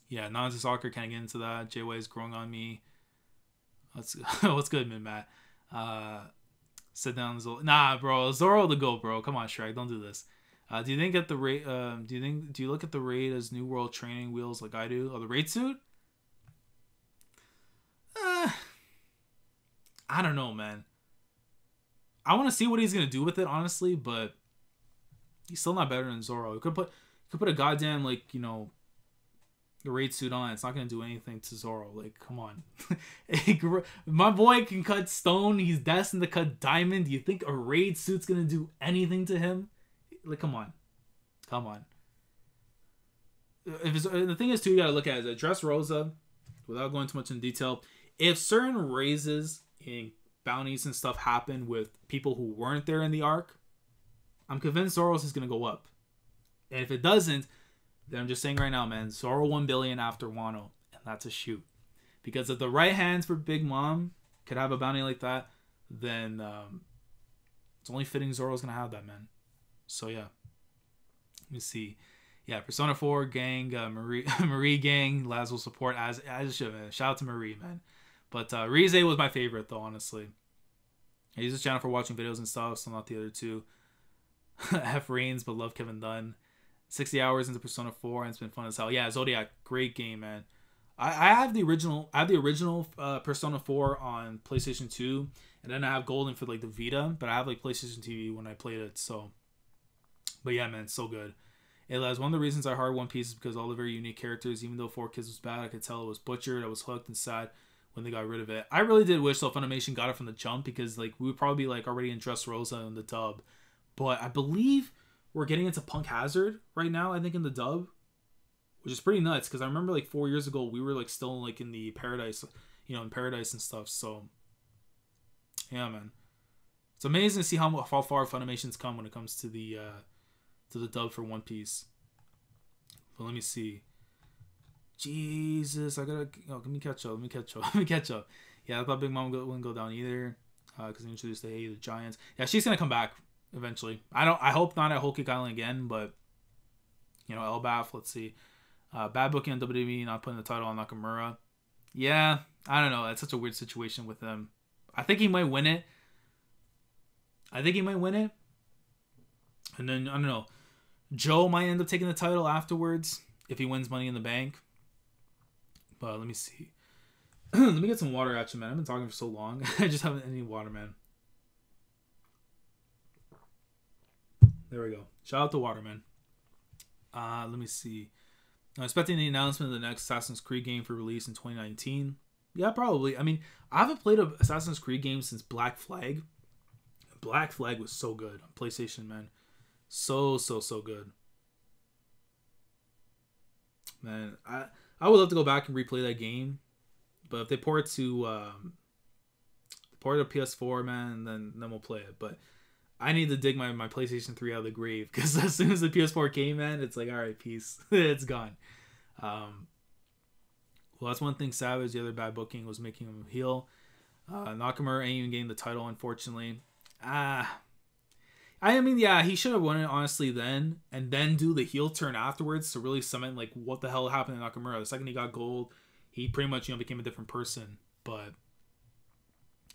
Yeah, Nazi Soccer, can't get into that. J-Way is growing on me. What's good, Matt? Sit down, Zorro. Nah, bro, Zorro the GOAT, bro. Come on, Shrek, don't do this. Do you think at the raid? Do you look at the raid as New World training wheels like I do? Oh, the raid suit? I don't know, man. I want to see what he's gonna do with it, honestly, but he's still not better than Zorro. You could put a goddamn, like, you know, the raid suit on. It's not gonna do anything to Zorro. Like, come on. My boy can cut stone. He's destined to cut diamond. Do you think a raid suit's gonna do anything to him? Like, come on. Come on. The thing is, too, you gotta look at it. Dressrosa, without going too much in detail, if certain raises in bounties and stuff happen with people who weren't there in the arc, I'm convinced Zoro's is gonna go up. And if it doesn't, then I'm just saying right now, man, Zoro 1 billion after Wano, and that's a shoot. Because if the right hands for Big Mom could have a bounty like that, then it's only fitting Zoro's gonna have that, man. So yeah, let me see. Yeah, Persona 4 gang, Marie gang, Laz will support as I should, man. Shout out to Marie, man. But Rize was my favorite though, honestly. I use this channel for watching videos and stuff, so not the other two. F Reigns, but love Kevin Dunn. 60 hours into Persona 4 and it's been fun as hell. Yeah, Zodiac, great game, man. I have the original Persona 4 on PlayStation 2, and then I have Golden for like the Vita, but I have like PlayStation TV when I played it. So, but yeah, man, it's so good. It was one of the reasons I heart One Piece is because all the very unique characters. Even though 4Kids was bad, I could tell it was butchered. I was hooked and sad when they got rid of it. I really did wish Funimation got it from the jump, because like we would probably be like already in Dressrosa in the dub. But I believe we're getting into Punk Hazard right now, I think, in the dub, which is pretty nuts, because I remember like 4 years ago we were like still like in the Paradise, you know, in Paradise and stuff. So yeah, man, it's amazing to see how far Funimation's come when it comes to the dub for One Piece. But let me see. Jesus, I gotta. Oh, let me catch up. Let me catch up. Yeah, I thought Big Mom wouldn't go down either, because they introduced the Giants. Yeah, she's gonna come back eventually. I hope not at Whole Cake Island again, but you know, Elbaf, let's see. Bad booking on WWE, not putting the title on Nakamura. Yeah, I don't know. That's such a weird situation with him. I think he might win it. And then, I don't know, Joe might end up taking the title afterwards if he wins Money in the Bank. But let me see. Let me get some water at you, man. I've been talking for so long. I just haven't any water, man. There we go. Shout out to Waterman. Let me see. I'm expecting the announcement of the next Assassin's Creed game for release in 2019. Yeah, probably. I mean, I haven't played an Assassin's Creed game since Black Flag. Black Flag was so good on PlayStation, man. So good. Man, I would love to go back and replay that game. But if they port it to PS4, man, then we'll play it. But I need to dig my PlayStation 3 out of the grave, because as soon as the PS4 came, man, it's like, all right, peace. It's gone. Well, that's one thing Savage, the other bad booking, was making him heel. Nakamura ain't even getting the title, unfortunately. I mean, yeah, he should have won it, honestly, then, and then do the heel turn afterwards to really cement, like, what the hell happened to Nakamura. The second he got gold, he pretty much, you know, became a different person. But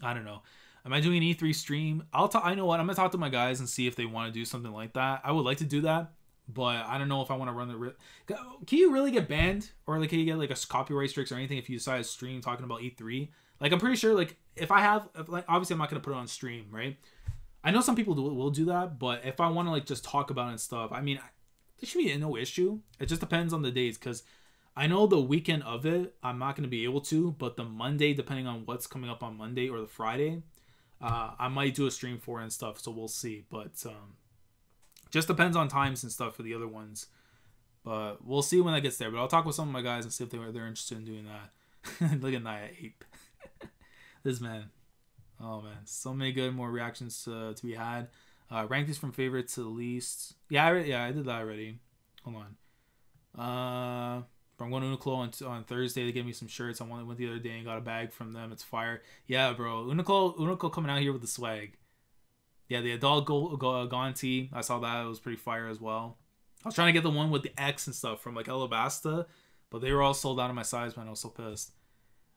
I don't know. Am I doing an E3 stream? I know what, I'm gonna talk to my guys and see if they want to do something like that. I would like to do that, but I don't know if I want to run the. Can you really get banned, or like can you get like a copyright strikes or anything if you decide to stream talking about E3? Like, I'm pretty sure, like, if like, obviously I'm not gonna put it on stream, right? I know some people will do that, but if I want to like just talk about it and stuff, I mean, there should be no issue. It just depends on the days, because I know the weekend of it I'm not gonna be able to, but the Monday, depending on what's coming up on Monday, or the Friday, I might do a stream for it and stuff, so we'll see. But just depends on times and stuff for the other ones. But we'll see when that gets there. But I'll talk with some of my guys and see if they're interested in doing that. Look at Naya Ape. This man. Oh man, so many good more reactions to be had. Rank these from favorite to least. Yeah, I did that already. Hold on. I'm going to Uniqlo on Thursday. They gave me some shirts. I went the other day and got a bag from them. It's fire. Yeah, bro. Uniqlo coming out here with the swag. Yeah, the adult Gone tee. I saw that. It was pretty fire as well. I was trying to get the one with the X and stuff from like Alabasta, but they were all sold out of my size, man. I was so pissed.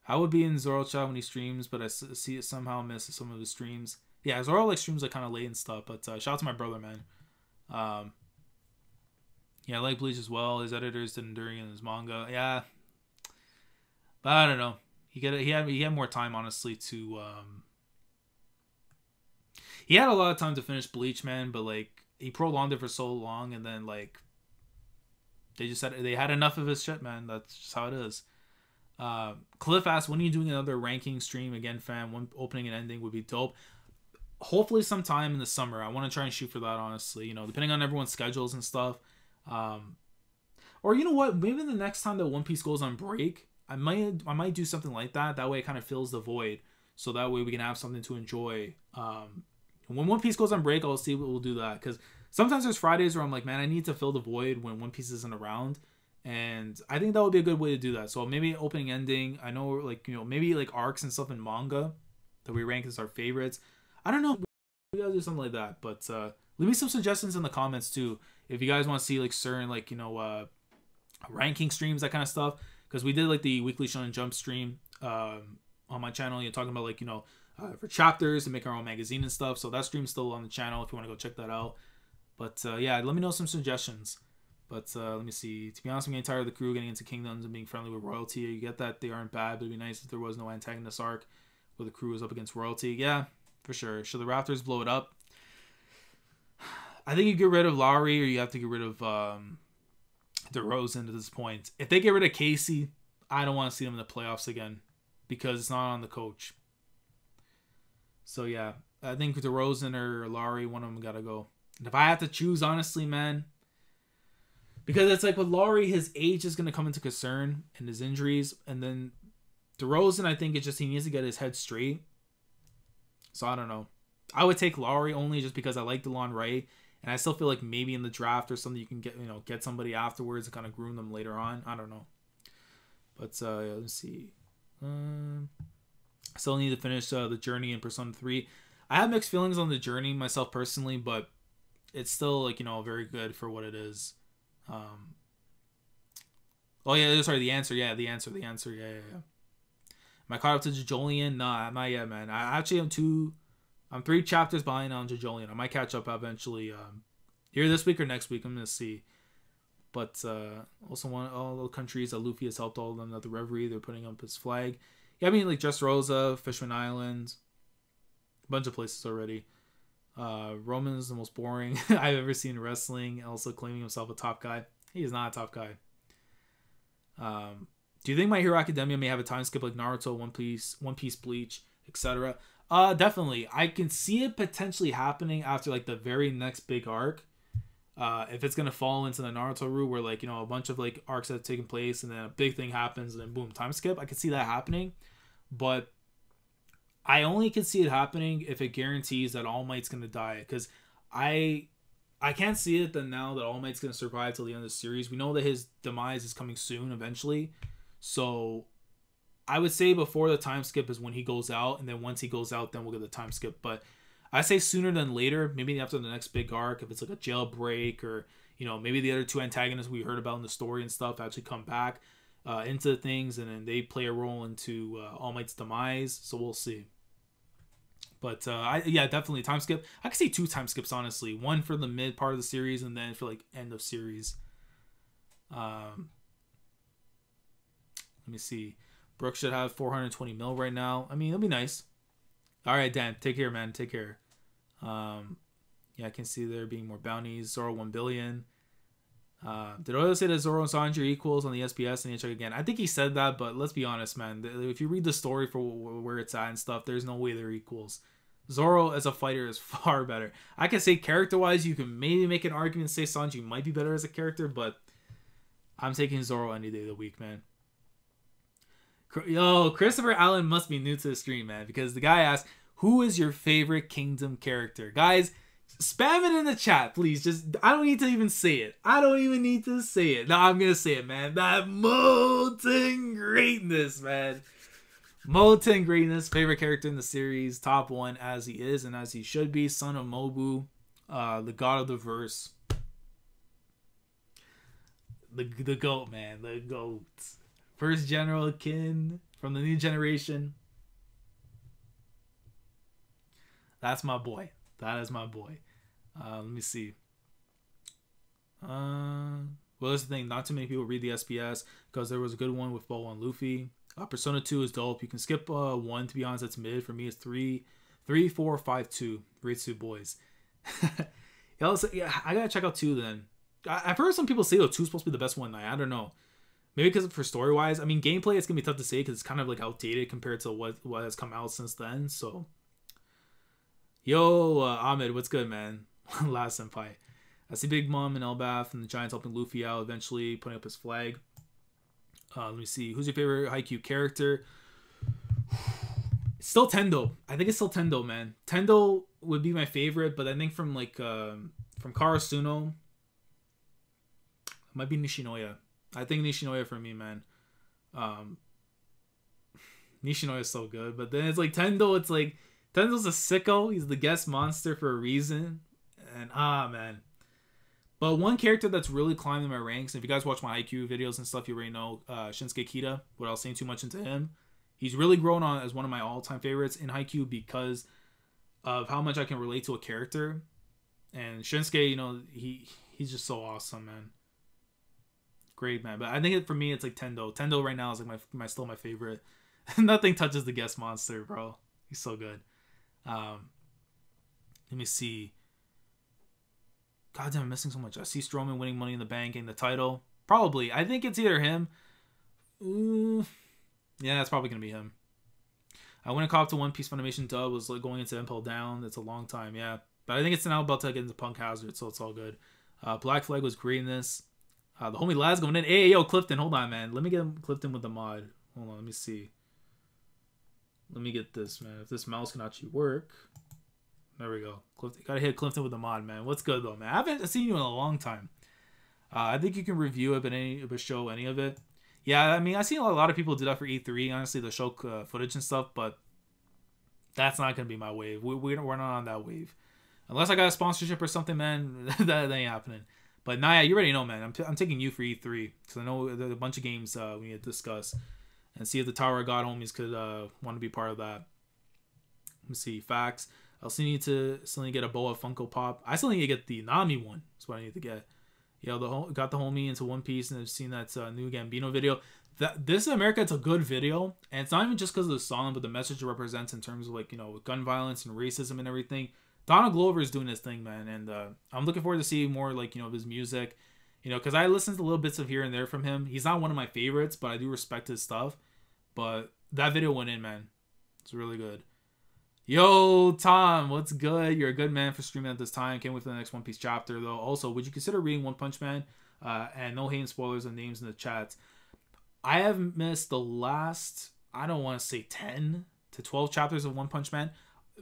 I would be in Zorro chat when he streams, but I see it somehow miss some of his streams. Yeah, Zorro like streams like kind of late and stuff, but shout out to my brother, man. Yeah, I like Bleach as well. His editors did enduring in his manga. Yeah, but I don't know. He had more time, honestly, to he had a lot of time to finish Bleach, man. But like he prolonged it for so long, and then like They just said they had enough of his shit, man. That's just how it is. Cliff asks, when are you doing another ranking stream again, fam? One opening and ending would be dope. Hopefully sometime in the summer. I want to try and shoot for that, honestly. You know, depending on everyone's schedules and stuff. Or you know what? Maybe the next time that One Piece goes on break, I might do something like that. That way it kind of fills the void. So that way we can have something to enjoy. When One Piece goes on break, I'll see what we'll do that. Because sometimes there's Fridays where I'm like, man, I need to fill the void when One Piece isn't around. And I think that would be a good way to do that. So maybe opening, ending. I know, like, you know, maybe like arcs and stuff in manga that we rank as our favorites. I don't know. We gotta do something like that. But leave me some suggestions in the comments too. If you guys want to see like certain, like, you know, ranking streams, that kind of stuff. Because we did like the weekly Shonen Jump stream on my channel. You're talking about like, you know, for chapters and make our own magazine and stuff. So that stream's still on the channel if you want to go check that out. But yeah, let me know some suggestions. But let me see. To be honest, I'm getting tired of the crew getting into kingdoms and being friendly with royalty. You get that they aren't bad, but it'd be nice if there was no antagonist arc where the crew was up against royalty. Yeah, for sure. Should the Raptors blow it up? I think you get rid of Lowry, or you have to get rid of Rosin at this point. If they get rid of Casey, I don't want to see them in the playoffs again because it's not on the coach. So yeah, I think Rosin or Lowry, one of them gotta go. And if I have to choose, honestly, man, because it's like with Lowry, his age is gonna come into concern and his injuries, and then DeRozan, I think it's just he needs to get his head straight. So I don't know. I would take Lowry only just because I like DeLon Wright, and I still feel like maybe in the draft or something you can get, you know, get somebody afterwards and kind of groom them later on. I don't know. But yeah, let's see. Still need to finish the journey in Persona 3. I have mixed feelings on the journey myself personally, but it's still, like, you know, very good for what it is. Oh yeah, sorry, the answer. Yeah, the answer. Yeah. Am I caught up to Jajolian? Nah, not yet, man. I actually I'm 3 chapters behind on Jajolian. I might catch up eventually. Here this week or next week. I'm gonna see. But also want all the countries that Luffy has helped all of them at the Reverie. They're putting up his flag. Yeah, I mean, like Dressrosa, Fishman Island, a bunch of places already. Roman is the most boring I've ever seen in wrestling. Also claiming himself a top guy. He is not a top guy. Do you think My Hero Academia may have a time skip like Naruto, One Piece, Bleach, etc.? Definitely. I can see it potentially happening after like the very next big arc. If it's gonna fall into the Naruto route where, like, you know, a bunch of like arcs have taken place and then a big thing happens and then boom, time skip. I can see that happening, but I only can see it happening if it guarantees that All Might's gonna die, because I can't see it that now that All Might's gonna survive till the end of the series. We know that his demise is coming soon eventually, so I would say before the time skip is when he goes out, and then once he goes out, then we'll get the time skip. But I say sooner than later, maybe after the next big arc, if it's like a jailbreak, or, you know, maybe the other 2 antagonists we heard about in the story and stuff actually come back into things, and then they play a role into All Might's demise. So we'll see. But yeah, definitely time skip. I could see 2 time skips, honestly. One for the mid part of the series, and then for like end of series. Let me see. Brooke should have 420 mil right now. I mean, it'll be nice. All right, Dan. Take care, man. Take care. Yeah, I can see there being more bounties. Zoro 1 billion. Did Oda say that Zoro and Sanji are equals on the SPS? And check again. I think he said that, but let's be honest, man. If you read the story for where it's at and stuff, there's no way they're equals. Zoro as a fighter is far better. I can say character-wise, you can maybe make an argument and say Sanji might be better as a character, but I'm taking Zoro any day of the week, man. Yo, Christopher Allen must be new to the stream, man, because the guy asked, who is your favorite Kingdom character? Guys, spam it in the chat, please. Just, I don't need to even say it. I don't even need to say it. No, I'm going to say it, man. That molten greatness, man. Molten greatness. Favorite character in the series. Top 1 as he is and as he should be. Son of Mobu. The god of the verse. The GOAT, man. The GOAT. First General Kin from the new generation. That's my boy. That is my boy. Let me see. Well, that's the thing. Not too many people read the SPS because there was a good one with Boa and Luffy. Persona 2 is dope. You can skip 1, to be honest. That's mid. For me, it's 3, 4, 5, 2. Ritsu boys. Yeah, I gotta check out 2 then. I've heard some people say, oh, 2 is supposed to be the best one. I don't know. Maybe because for story-wise. I mean, gameplay, it's going to be tough to say because it's kind of like outdated compared to what has come out since then. So, yo, Ahmed, what's good, man? Last senpai. I see Big Mom and Elbath and the Giants helping Luffy out, eventually putting up his flag. Let me see. Who's your favorite Haikyuu character? It's still Tendo. I think it's still Tendo, man. Tendo would be my favorite, but I think from like from Karasuno, it might be Nishinoya. I think Nishinoya for me, man. Nishinoya is so good, but then it's like Tendo. It's like Tendo's a sicko. He's the guest monster for a reason, and man. But one character that's really climbed in my ranks, and if you guys watch my IQ videos and stuff, you already know Shinsuke Kita, without saying too much into him. He's really grown on as one of my all-time favorites in Haikyuu because of how much I can relate to a character. And Shinsuke, you know, he's just so awesome, man. Great, man. But I think for me, it's like Tendo. Tendo right now is like still my favorite. Nothing touches the guest monster, bro. He's so good. Let me see. God damn, I'm missing so much. I see Strowman winning Money in the Bank, getting the title. Probably. I think it's either him. Yeah, it's probably going to be him. I went and caught up to One Piece Funimation dub. Was like going into Impel Down. That's a long time, yeah. But I think it's now about to get into Punk Hazard, so it's all good. Black Flag was great in this. The homie Lad's going in. Hey, yo, Clifton, hold on, man. Let me get Clifton with the mod. Hold on, let me see. Let me get this, man. If this mouse can actually work. There we go. Clifton, gotta hit Clifton with the mod, man. What's good, though, man? I haven't seen you in a long time. I think you can review it, but show any of it. Yeah, I mean, I've seen a lot of people do that for E3, honestly, the show footage and stuff, but that's not going to be my wave. We're not on that wave. Unless I got a sponsorship or something, man, that ain't happening. But Naya, you already know, man. I'm taking you for E3, because I know there's a bunch of games we need to discuss, and see if the Tower of God homies could want to be part of that. Let me see. Facts. I'll still need to get a Boa Funko Pop. I still need to get the Nami one. That's what I need to get. You know, got the homie into One Piece, and I've seen that new Gambino video. This in America, it's a good video, and it's not even just because of the song, but the message it represents in terms of, like, you know, with gun violence and racism and everything. Donald Glover is doing his thing, man, and I'm looking forward to seeing more, like, you know, of his music, you know, because I listened to little bits of here and there from him. He's not one of my favorites, but I do respect his stuff. But that video went in, man. It's really good. Yo, Tom, what's good? You're a good man for streaming at this time. Can't wait for the next One Piece chapter, though. Also, would you consider reading One Punch Man? And no hating spoilers and names in the chats. I have missed the last, I don't want to say 10 to 12 chapters of One Punch Man.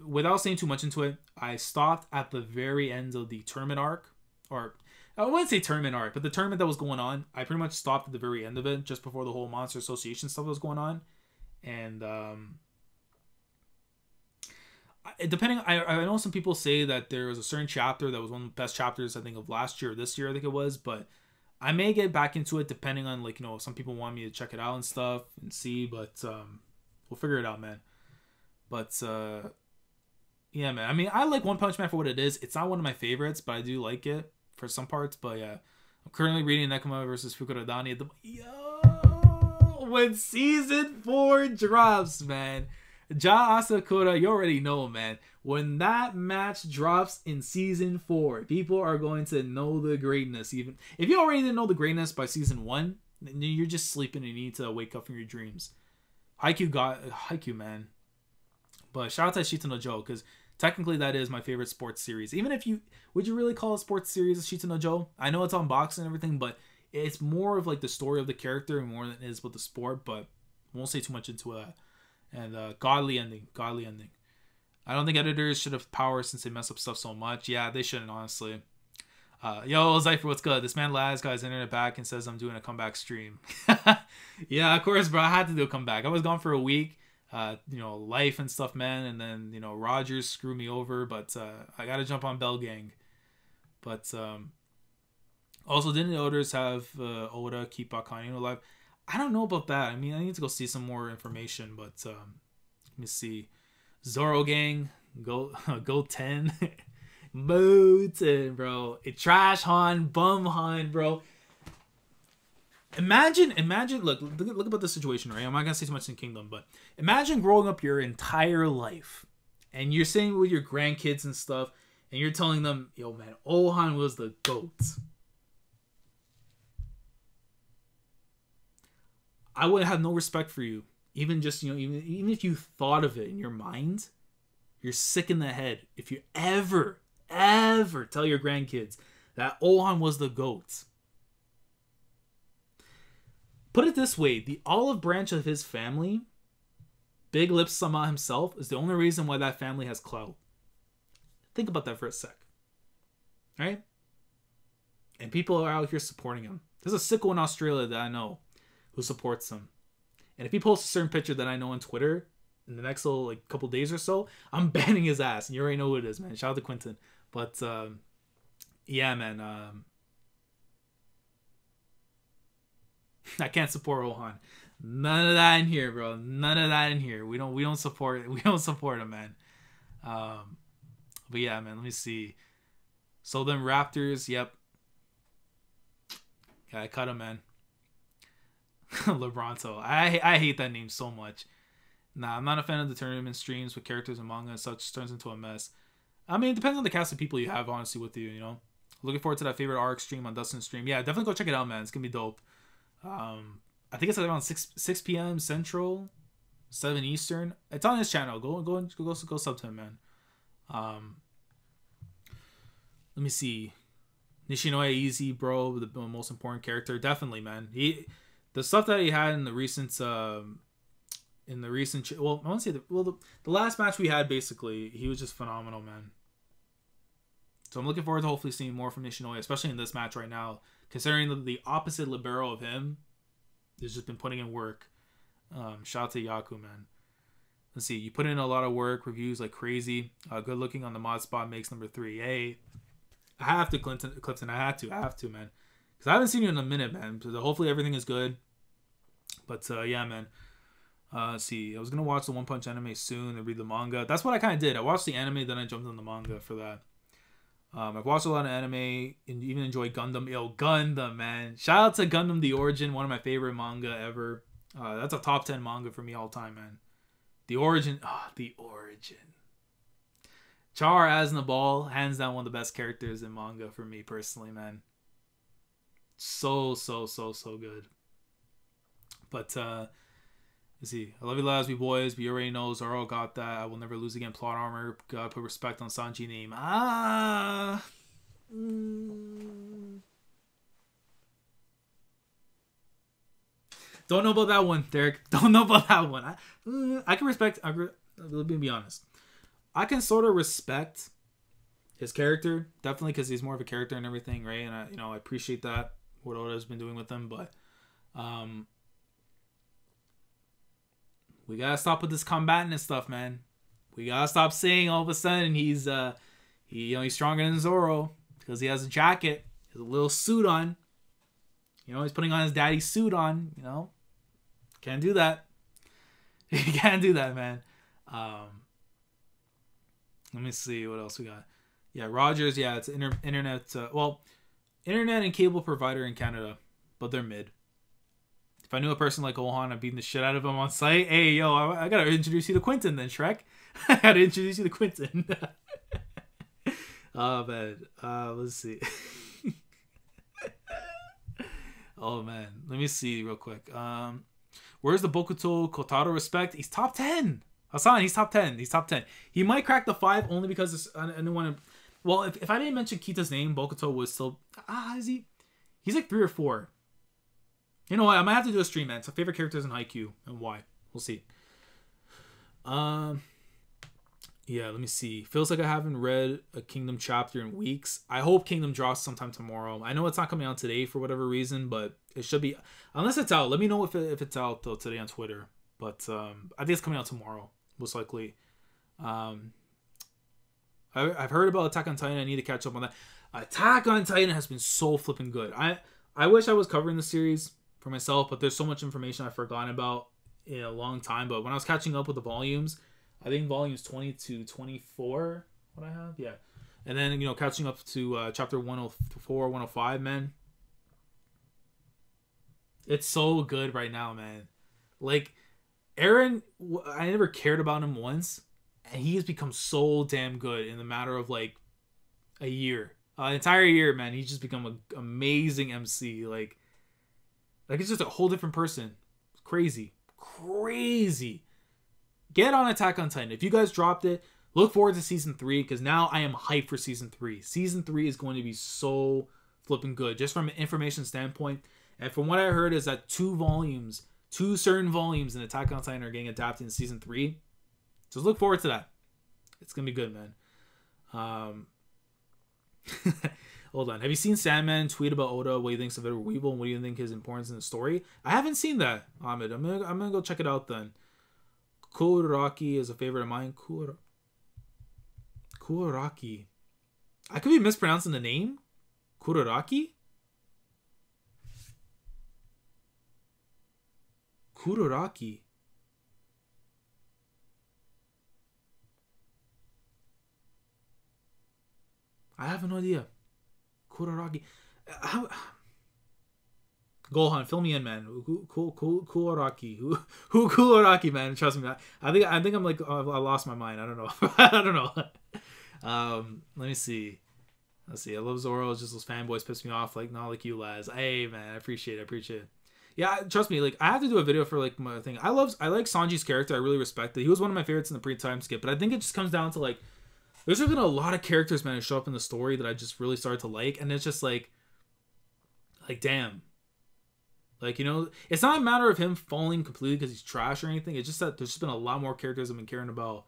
Without saying too much into it, I stopped at the very end of the tournament arc. Or, I wouldn't say tournament arc, but the tournament that was going on. I pretty much stopped at the very end of it, just before the whole Monster Association stuff was going on. And, depending, I know some people say that there was a certain chapter that was one of the best chapters, I think, of last year or this year, I think it was, but I may get back into it depending on, like, you know, some people want me to check it out and stuff and see, but we'll figure it out, man. But yeah, man, I mean, I like One Punch Man for what it is. It's not one of my favorites, but I do like it for some parts. But yeah, I'm currently reading Nekoma versus Fukurodani at the when season 4 drops, man. Ja Asakura, you already know, man. When that match drops in season 4, people are going to know the greatness. Even if you already didn't know the greatness by season 1, then you're just sleeping and you need to wake up from your dreams. Haikyuu, man. But shout out to Shita no Joe, because technically that is my favorite sports series. Even if would you really call a sports series a Shita no Joe? I know it's on boxing and everything, but it's more of like the story of the character more than it is with the sport. But won't say too much into that. And godly ending. I don't think editors should have power since they mess up stuff so much. Yeah, they shouldn't, honestly. Yo, Zypher, what's good? This man Laz got his internet back and says I'm doing a comeback stream. Yeah, of course, bro. I had to do a comeback. I was gone for a week. You know, life and stuff, man. And then, you know, Rogers screwed me over. But I got to jump on Bell Gang. But also, didn't the others have Oda keep Akane alive? I don't know about that. I mean, I need to go see some more information, but let me see. Zorro Gang, go 10. Mo 10, bro. A trash Han, bum Han, bro. Imagine, look about the situation, right? I'm not going to say too much in Kingdom, but imagine growing up your entire life, and you're sitting with your grandkids and stuff, and you're telling them, yo, man, Ohan was the GOAT. I would have no respect for you. Even just, you know, even if you thought of it in your mind, you're sick in the head. If you ever tell your grandkids that Ohan was the GOAT. Put it this way, the olive branch of his family, Big Lips Sama himself, is the only reason why that family has clout. Think about that for a sec. Right? And people are out here supporting him. There's a sicko in Australia that I know who supports him. And if he posts a certain picture that I know on Twitter in the next little like couple days or so, I'm banning his ass. And you already know who it is, man. Shout out to Quentin. But yeah, man. I can't support Rohan. None of that in here, bro. None of that in here. We don't support him, man. But yeah, man. Let me see. So then Raptors, yep. Yeah, I cut him, man. Lebronto. I hate that name so much. Nah, I'm not a fan of the tournament streams with characters and manga and such. Turns into a mess. I mean, it depends on the cast of people you have, honestly, with you, you know? Looking forward to that favorite arc stream on Dustin's stream. Yeah, definitely go check it out, man. It's gonna be dope. I think it's like around 6 p.m. Central, 7 Eastern. It's on his channel. Go sub to him, man. Let me see. Nishinoya Easy, bro, the most important character. Definitely, man. The stuff that he had in the recent well, I want to say the last match we had, basically, he was just phenomenal, man. So I'm looking forward to hopefully seeing more from Nishinoya, especially in this match right now, considering the opposite libero of him has just been putting in work. Shout out to Yaku, man. Let's see. You put in a lot of work, reviews like crazy. Good looking on the mod spot makes number 3. Hey, I have to, Clifton. I have to, man. Because I haven't seen you in a minute, man. So hopefully everything is good. But yeah, man. Let's see. I was going to watch the One Punch anime soon and read the manga. That's what I kind of did. I watched the anime, then I jumped on the manga for that. I've watched a lot of anime and even enjoyed Gundam. Yo, Gundam, man. Shout out to Gundam The Origin, one of my favorite manga ever. That's a top 10 manga for me all time, man. The Origin. The Origin. Char Aznavour, hands down one of the best characters in manga for me personally, man. So good. But, let's see. I love you, lads, we boys. We already know Zorro got that. I will never lose again. Plot armor. Gotta put respect on Sanji name. Don't know about that one, Derek. Don't know about that one. I can respect. Let me be honest. I can sort of respect his character, definitely, because he's more of a character and everything, right? And I appreciate that, what Oda's been doing with him, but we gotta stop with this combatant and stuff, man. We gotta stop saying all of a sudden he's he's stronger than Zorro because he has a jacket, he has a little suit on. He's putting on his daddy's suit on. Can't do that. You can't do that, man. Let me see what else we got. Yeah, Rogers. Yeah, it's internet. Internet and cable provider in Canada, but they're mid. If I knew a person like Ohan, I'd beating the shit out of him on site. Hey, yo, I gotta introduce you to Quentin then, Shrek. I gotta introduce you to Quentin. Oh, man. Let's see. Oh, man. Let me see real quick. Where's the Bokuto Kotaro respect? He's top 10. Asana, he's top 10. He's top 10. He might crack the 5 only because I didn't want to... Well, if I didn't mention Kita's name, Bokuto was still... is he? He's like 3 or 4. You know what? I might have to do a stream, man. So favorite characters in Haikyuu and why. We'll see. Yeah, let me see. Feels like I haven't read a Kingdom chapter in weeks. I hope Kingdom drops sometime tomorrow. I know it's not coming out today for whatever reason, but it should be. Unless it's out. Let me know if it's out, though, today on Twitter. But I think it's coming out tomorrow, most likely. I've heard about Attack on Titan. I need to catch up on that. Attack on Titan has been so flipping good. I wish I was covering the series for myself, but there's so much information I've forgotten about in a long time. But when I was catching up with the volumes, I think volumes 20 to 24, what I have, yeah. And then, catching up to chapter 104, 105, man. It's so good right now, man. Like, Eren, I never cared about him once, and he has become so damn good in the matter of, like, a year. An entire year, man. He's just become an amazing MC. Like it's just a whole different person. Crazy. Crazy. Get on Attack on Titan. If you guys dropped it, look forward to season 3, because now I am hyped for season 3. Season 3 is going to be so flipping good, just from an information standpoint. And from what I heard is that 2 certain volumes in Attack on Titan are getting adapted in season 3. Just look forward to that. It's going to be good, man. Hold on. Have you seen Sandman tweet about Oda, what he thinks of Edward Weevil, and what do you think his importance in the story? I haven't seen that, Ahmed. I'm gonna go check it out then. Kuraki is a favorite of mine. Kuraki. I could be mispronouncing the name. Kuraki? Kuraki. I have no idea. Kuraragi. Gohan, fill me in, man. Kuraragi. Who Kuraragi, man? Trust me. I think I'm like, I lost my mind. I don't know. I don't know. Let me see. Let's see. I love Zorro. It's just those fanboys piss me off. Like, not like you, Laz. Hey, man. I appreciate it. Yeah, trust me. Like, I have to do a video for like my thing. I like Sanji's character. I really respect it. He was one of my favorites in the pre-time skip. But I think it just comes down to like, there's been a lot of characters, man, who show up in the story that I just really started to like, and it's just like damn, like, you know, it's not a matter of him falling completely because he's trash or anything. It's just that there's just been a lot more characters I've been caring about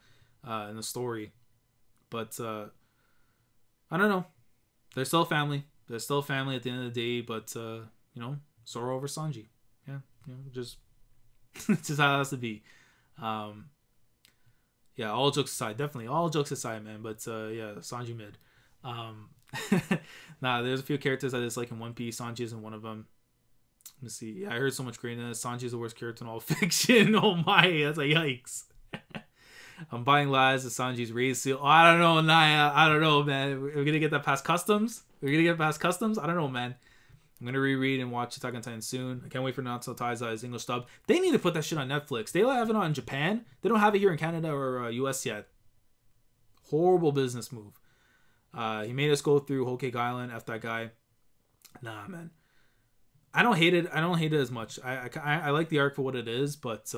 in the story, but I don't know. They're still family. They're still family at the end of the day, but you know, Sora over Sanji. Yeah, you know, just it's just how it has to be. Yeah, all jokes aside, definitely all jokes aside, man. But yeah, Sanji mid. Nah, there's a few characters I dislike in One Piece. Sanji isn't one of them. Let me see. Yeah, I heard so much greatness. Sanji's the worst character in all fiction. Oh my, that's a yikes. I'm buying lies of Sanji's raise seal. Oh, I don't know, Naya. I don't know, man. We're gonna get that past customs. I don't know, man. I'm gonna reread and watch Attack on Titan soon. I can't wait for Natsuo Taizai's English dub. They need to put that shit on Netflix. They have it on Japan. They don't have it here in Canada or US yet. Horrible business move. He made us go through Whole Cake Island. F that guy. Nah, man. I don't hate it. I don't hate it as much. I like the arc for what it is, but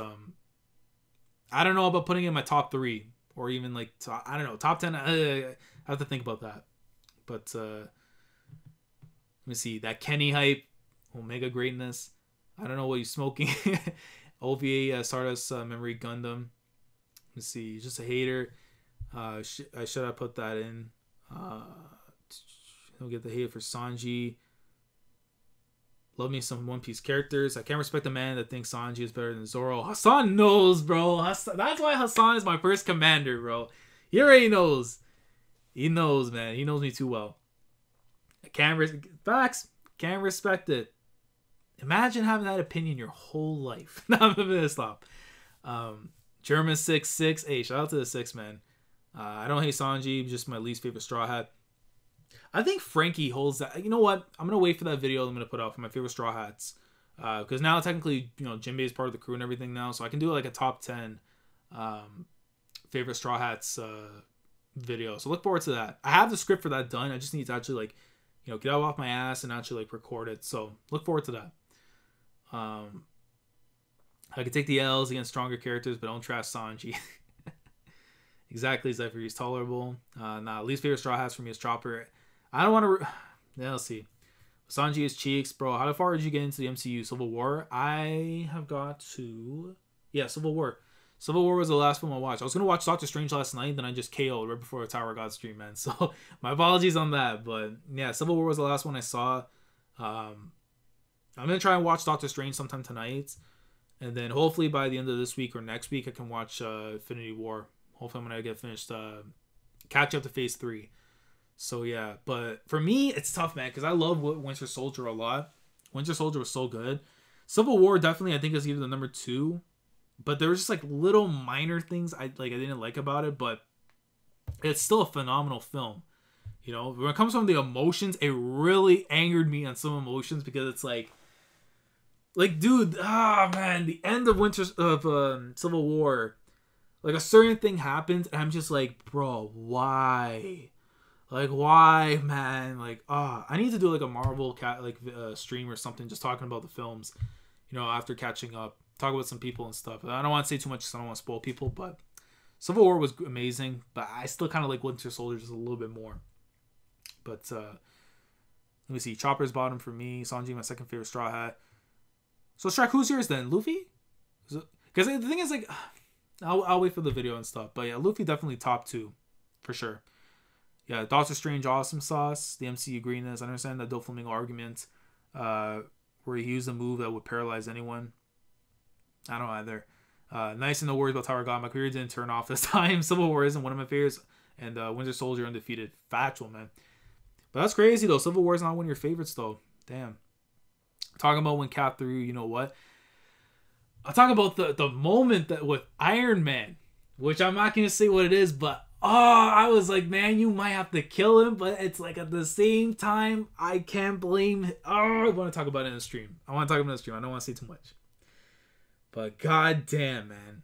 I don't know about putting it in my top 3 or even like I don't know, top 10. I have to think about that. But let me see. That Kenny hype. Omega greatness. I don't know what you're smoking. OVA Stardust Memory Gundam. Let me see. Just a hater. I should have put that in. Don't get the hate for Sanji. Love me some One Piece characters. I can't respect a man that thinks Sanji is better than Zoro. Hassan knows, bro. That's why Hassan is my first commander, bro. He already knows. He knows, man. He knows me too well. Can't respect it. Imagine having that opinion your whole life. I'm gonna stop. German 6'6". Hey, shout out to the 6, man. I don't hate Sanji, just my least favorite Straw Hat. I think Frankie holds that. You know what? I'm gonna wait for that video I'm gonna put out for my favorite Straw Hats. Because now technically, you know, Jinbei is part of the crew and everything now, so I can do like a top 10 favorite Straw Hats video. So look forward to that. I have the script for that done. I just need to actually like, you know, get out off my ass and actually like record it. So look forward to that. I could take the L's against stronger characters, but don't trash Sanji. Exactly, Zephyr. He's tolerable. Nah, least favorite Straw Hats for me is Chopper. I don't want to... Yeah, let's see. Sanji is cheeks. Bro, how far did you get into the MCU? Civil War? I have got to... Yeah, Civil War. Civil War was the last film I watched. I was going to watch Doctor Strange last night, then I just KO'd right before the Tower of God stream, man. So, my apologies on that. But, yeah, Civil War was the last one I saw. I'm going to try and watch Doctor Strange sometime tonight. And then, hopefully, by the end of this week or next week, I can watch Infinity War. Hopefully, I'm going to get finished, catch up to Phase 3. So, yeah. But, for me, it's tough, man, because I love Winter Soldier a lot. Winter Soldier was so good. Civil War, definitely, I think, is either the number 2. But there was just like little minor things I didn't like about it, but it's still a phenomenal film. You know, when it comes from the emotions, it really angered me on some emotions because it's like dude, man, the end of Civil War, like a certain thing happens, and I'm just like, bro, why? Like, why, man? Like, I need to do like a Marvel stream or something, just talking about the films, you know, after catching up. talk about some people and stuff. I don't want to say too much because I don't want to spoil people, but Civil War was amazing, but I still kind of like Winter Soldier just a little bit more. But let me see. Chopper's bottom for me. Sanji, my second favorite Straw Hat. So Shrek, who's yours then? Luffy? Because the thing is, like, I'll wait for the video and stuff. But yeah, Luffy definitely top 2 for sure. Yeah, Doctor Strange awesome sauce. The MCU greenness. I understand the Doflamingo argument where he used a move that would paralyze anyone. I don't either. Nice and no worries about Tower of God. My career didn't turn off this time. Civil War isn't one of my favorites. And Winter Soldier undefeated. Factual, man. But that's crazy, though. Civil War is not one of your favorites, though. Damn. Talking about when Cap threw, you know what? I'll talk about the moment that with Iron Man, which I'm not going to say what it is, but I was like, man, you might have to kill him, but it's like at the same time, I can't blame him. I want to talk about it in the stream. I don't want to say too much. But goddamn, man.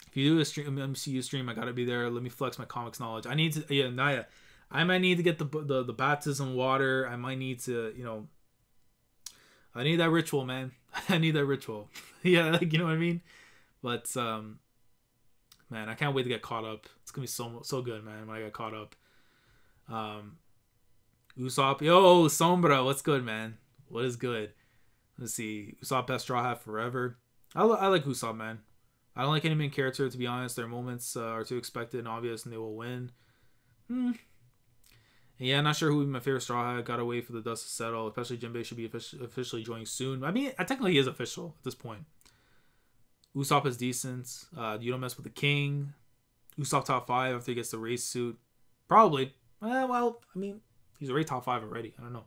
If you do a stream, MCU stream, I gotta be there. Let me flex my comics knowledge. I need to, yeah, Naya. I might need to get the baptism water. I might need to, you know, I need that ritual, man. I need that ritual. Yeah, like, you know what I mean? But man, I can't wait to get caught up. It's gonna be so good, man, when I get caught up. Usopp, yo, Sombra, what's good, man? What is good? Let's see. Usopp best Straw Hat forever. I like Usopp, man. I don't like any main character, to be honest. Their moments are too expected and obvious, and they will win. Yeah, not sure who would be my favorite Straw Hat. Gotta wait for the dust to settle. Especially Jinbei should be officially joining soon. I mean, technically he is official at this point. Usopp is decent. You don't mess with the king. Usopp top 5 after he gets the race suit. Probably. Well, I mean, he's already top 5 already. I don't know.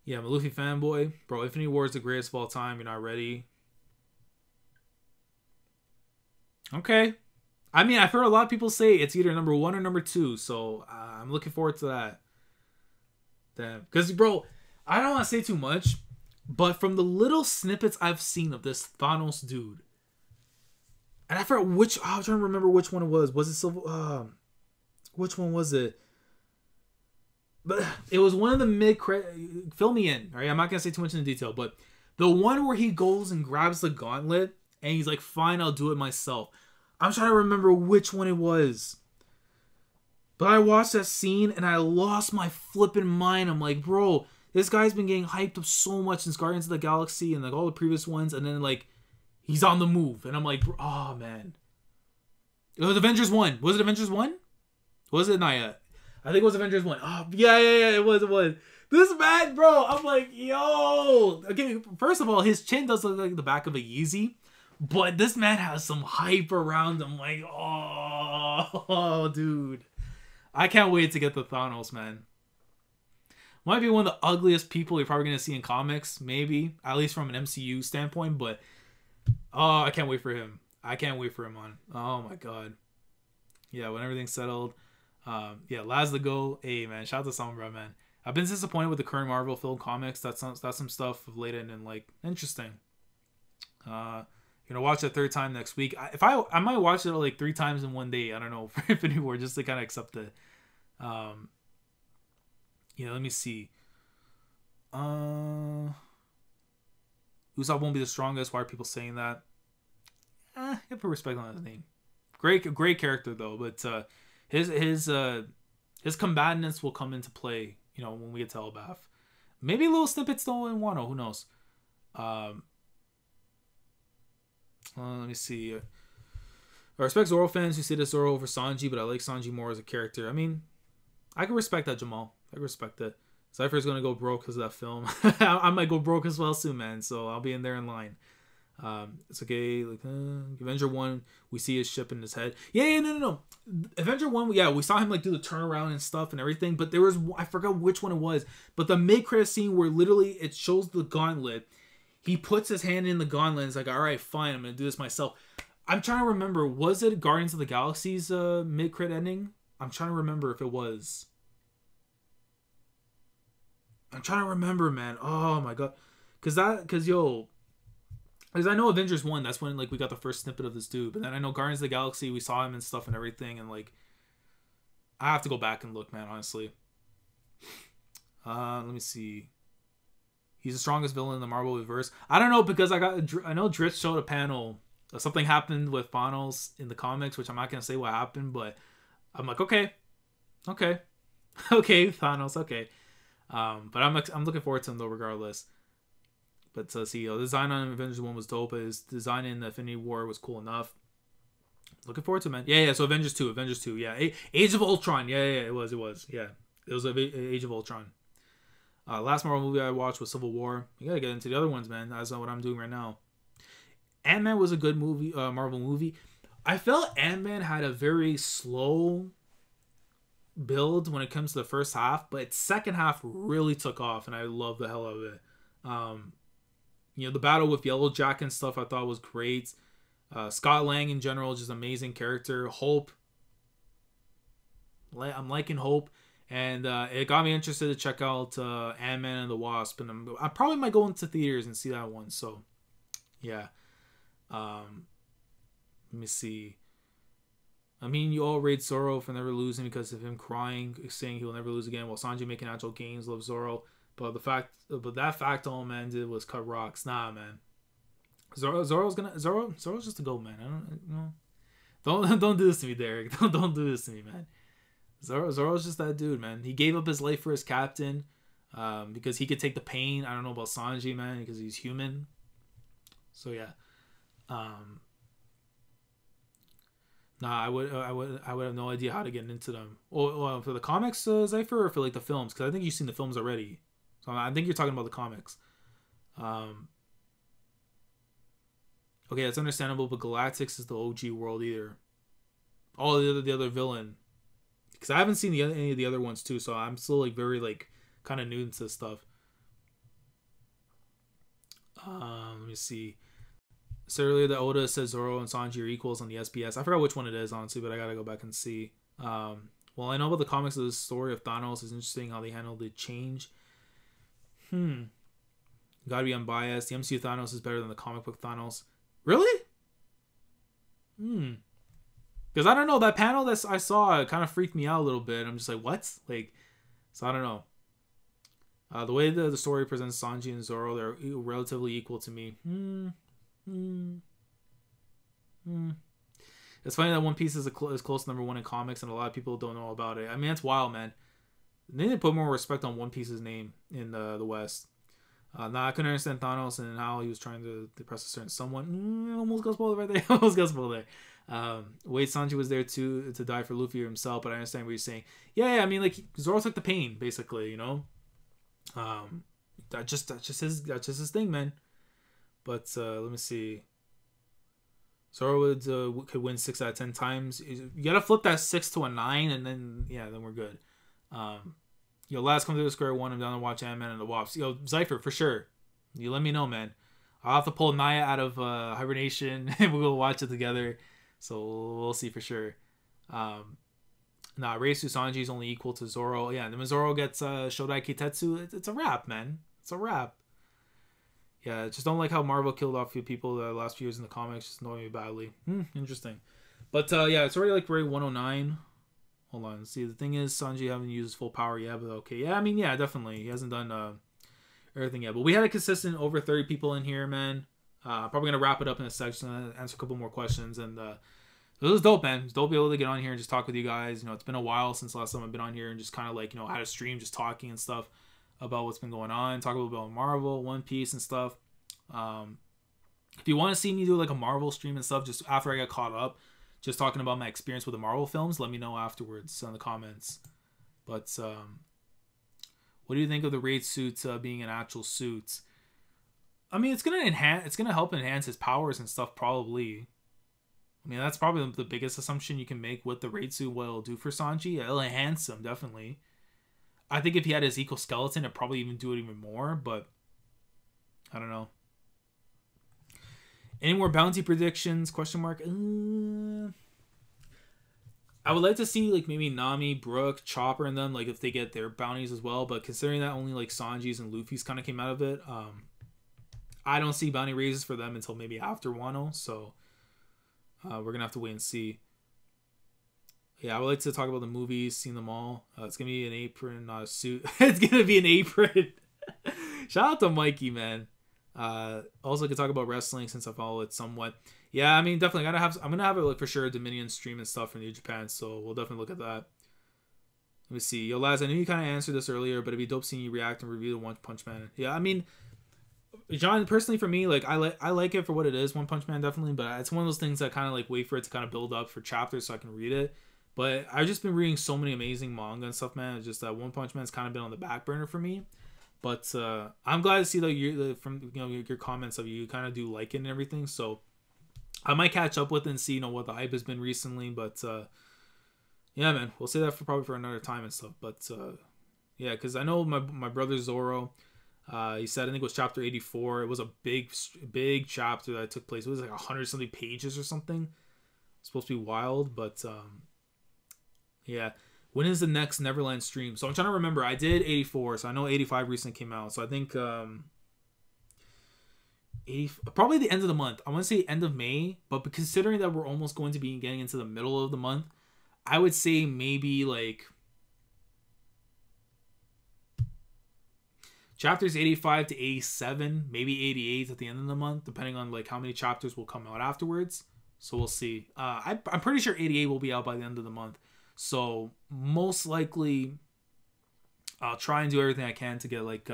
Yeah, I'm a Luffy fanboy. Bro, Infinity War is the greatest of all time. You're not ready. Okay. I mean, I've heard a lot of people say it's either number 1 or number 2. So I'm looking forward to that. Damn. Because, bro, I don't want to say too much. But from the little snippets I've seen of this Thanos dude. And I forgot which... I'm trying to remember which one it was. Was it Silver... which one was it? But it was one of the mid-credit... Fill me in. All right? I'm not going to say too much in detail. But the one where he goes and grabs the gauntlet. And he's like, fine, I'll do it myself. I'm trying to remember which one it was. But I watched that scene and I lost my flipping mind. I'm like, bro, this guy's been getting hyped up so much since Guardians of the Galaxy and like all the previous ones. And then like, he's on the move. And I'm like, oh man. It was Avengers 1. Was it Avengers 1? Was it? Not yet. I think it was Avengers 1. Oh, yeah, it was. This man, bro, I'm like, yo. Okay, first of all, his chin does look like the back of a Yeezy. But this man has some hype around him. Like, oh, dude. I can't wait to get the Thanos, man. Might be one of the ugliest people you're probably going to see in comics. Maybe. At least from an MCU standpoint. But, I can't wait for him. I can't wait for him on. Oh, my God. Yeah, when everything's settled. Yeah, Laz the Go. Hey, man. Shout out to Sombra, man. I've been disappointed with the current Marvel film comics. That's some stuff of late and like, interesting. Watch it a third time next week. I might watch it like 3 times in one day. I don't know for Infinity War just to kind of accept it. Let me see. Usopp won't be the strongest. Why are people saying that? You put respect on his name. Great character though. But his combatants will come into play. When we get to Elbaf. Maybe little snippets though in Wano. Who knows? Let me see. I respect Zorro fans who say this Zorro over Sanji, but I like Sanji more as a character. I mean, I can respect that, Jamal. I can respect it. Cypher's going to go broke because of that film. I might go broke as well soon, man. So I'll be in there in line. It's okay. Like Avenger 1, we see his ship in his head. Yeah, no. Avenger 1, yeah, we saw him like do the turnaround and stuff and everything. But there was, I forgot which one it was. But the mid-credit scene where literally it shows the gauntlet. He puts his hand in the gauntlet and is like, all right, fine, I'm going to do this myself. I'm trying to remember, was it Guardians of the Galaxy's mid-credit ending? I'm trying to remember if it was. I'm trying to remember, man. Oh, my God. Because I know Avengers 1, that's when like we got the first snippet of this dude. But then I know Guardians of the Galaxy, we saw him and stuff and everything. And like, I have to go back and look, man, honestly. Let me see. He's the strongest villain in the Marvel universe. I don't know, because I know Dritz showed a panel. Something happened with Thanos in the comics, which I'm not gonna say what happened, but I'm like, okay, Thanos, okay. But I'm looking forward to him though, regardless. But see, the design on Avengers 1 was dope. His design in the Infinity War was cool enough. Looking forward to it, man. Yeah. So Avengers 2, yeah. Age of Ultron, yeah. It was, yeah. It was Age of Ultron. Last Marvel movie I watched was Civil War. You gotta get into the other ones, man. That's not what I'm doing right now. Ant-Man was a good movie, Marvel movie. I felt Ant-Man had a very slow build when it comes to the first half, but its second half really took off, and I love the hell out of it. The battle with Yellow Jack and stuff I thought was great. Scott Lang in general, just amazing character. Hope, I'm liking Hope, and it got me interested to check out Ant-Man and the Wasp, and I probably might go into theaters and see that one. So yeah. Let me see. I mean, you all rate Zorro for never losing because of him crying, saying he will never lose again, while Sanji making actual gains loves Zorro. But that fact all man did was cut rocks. Nah, man. Zorro's just a goat, man. Don't do this to me, Derek. Don't do this to me, man. Zorro's just that dude, man. He gave up his life for his captain, because he could take the pain. I don't know about Sanji, man, because he's human. So yeah. I would have no idea how to get into them. Oh, for the comics, Zypher, or for like the films? Because I think you've seen the films already. So I think you're talking about the comics. Okay, that's understandable, but Galactus is the OG world either. Oh, the other villain. Because I haven't seen any of the other ones too, so I'm still like very like kind of new into stuff. Let me see. So earlier that Oda says Zoro and Sanji are equals on the SBS. I forgot which one it is, honestly, but I gotta go back and see. Well, I know about the comics of the story of Thanos. It's interesting how they handled the change. Gotta be unbiased. The MCU Thanos is better than the comic book Thanos. Really? Because I don't know, that panel that I saw, it kind of freaked me out a little bit. I'm just like, what? Like, so I don't know. The way the story presents Sanji and Zoro, they're relatively equal to me. It's funny that One Piece is close to #1 in comics, and a lot of people don't know about it. I mean, that's wild, man. They need to put more respect on One Piece's name in the West. I couldn't understand Thanos and how he was trying to depress a certain someone. Almost got spoiled right there. Almost got spoiled there. Wait, Sanji was there to die for Luffy himself, but I understand what you're saying. Yeah, I mean, like, Zoro took the pain, basically, you know. That's just his thing, man. But let me see. Zoro could win 6 out of 10 times. You gotta flip that 6 to a 9, and then we're good. Last come to the square one. I'm down to watch Ant-Man and the Wasp. Zypher, for sure. You let me know, man. I'll have to pull Naya out of hibernation and we'll go watch it together. So we'll see for sure. Reisu Sanji is only equal to Zoro. Yeah, and when Zoro gets Shodai Kitetsu, it's a wrap, man. It's a wrap. Yeah, just don't like how Marvel killed off a few people the last few years in the comics. Just annoying me badly. Interesting. But it's already like rate 109. Hold on. See, the thing is, Sanji haven't used his full power yet, but okay. Yeah, I mean, yeah, definitely. He hasn't done everything yet. But we had a consistent over 30 people in here, man. Probably going to wrap it up in a section, answer a couple more questions. And it was dope, man. It's dope to be able to get on here and just talk with you guys. It's been a while since the last time I've been on here and just kind of like, had a stream just talking and stuff about what's been going on. Talk a little bit about Marvel, One Piece and stuff. If you want to see me do like a Marvel stream and stuff, just after I get caught up, just talking about my experience with the Marvel films, let me know afterwards in the comments. But what do you think of the raid suit being an actual suit? I mean, it's gonna help enhance his powers and stuff, probably. I mean, that's probably the biggest assumption you can make with the raid suit. What it'll do for Sanji, it'll enhance him, definitely. I think if he had his equal skeleton, it'd probably even do it even more. But I don't know. Any more bounty predictions? Question mark. I would like to see like maybe Nami, Brook, Chopper, and them, like if they get their bounties as well. But considering that only like Sanji's and Luffy's kind of came out of it, I don't see bounty raises for them until maybe after Wano. So we're gonna have to wait and see. Yeah, I would like to talk about the movies, seen them all. It's gonna be an apron, not a suit. It's gonna be an apron. Shout out to Mikey, man. Also could talk about wrestling since I follow it somewhat. Yeah, I mean, definitely I'm gonna have it like for sure Dominion stream and stuff from New Japan, so we'll definitely look at that. Let me see. Yo, Laz, I knew you kind of answered this earlier, but it'd be dope seeing you react and review the One Punch Man. Yeah, I mean, John, personally for me, like I like it for what it is, One Punch Man definitely, but it's one of those things that kind of like wait for it to kind of build up for chapters so I can read it. But I've just been reading so many amazing manga and stuff, man. It's just that One Punch Man's kind of been on the back burner for me. But I'm glad to see that you from your comments of you kind of do like it and everything. So I might catch up with it and see what the hype has been recently. But yeah, man, we'll say that for probably for another time and stuff. But yeah, because I know my brother Zorro, he said I think it was chapter 84. It was a big chapter that took place. It was like 100 something pages or something. It's supposed to be wild, but yeah. When is the next Neverland stream? So I'm trying to remember. I did 84, so I know 85 recently came out. So I think probably the end of the month. I want to say end of May, but considering that we're almost going to be getting into the middle of the month, I would say maybe like chapters 85 to 87, maybe 88 at the end of the month, depending on like how many chapters will come out afterwards. So we'll see. I'm pretty sure 88 will be out by the end of the month. So most likely I'll try and do everything I can to get like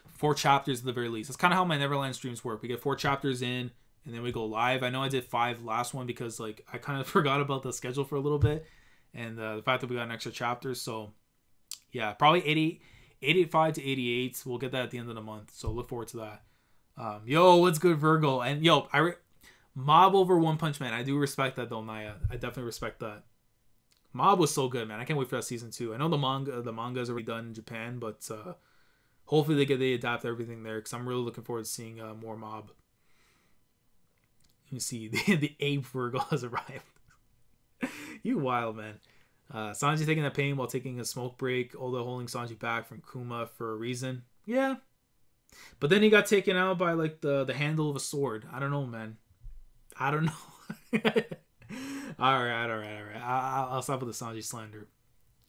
4 chapters at the very least. That's kind of how my Neverland streams work. We get 4 chapters in and then we go live. I know I did 5 last one because like I kind of forgot about the schedule for a little bit and the fact that we got an extra chapter. So yeah, probably 85 to 88. We'll get that at the end of the month. So look forward to that. Yo, what's good, Virgo? And yo, Mob over One Punch Man. I do respect that though, Naya. I definitely respect that. Mob was so good, man. I can't wait for that season 2. I know the manga is already done in Japan, but hopefully they adapt everything there because I'm really looking forward to seeing more Mob. You see, the Ape Virgo has arrived. You wild, man. Sanji taking that pain while taking a smoke break. Oda holding Sanji back from Kuma for a reason. Yeah. But then he got taken out by like the handle of a sword. I don't know, man. I don't know. All right. I'll stop with the Sanji slander.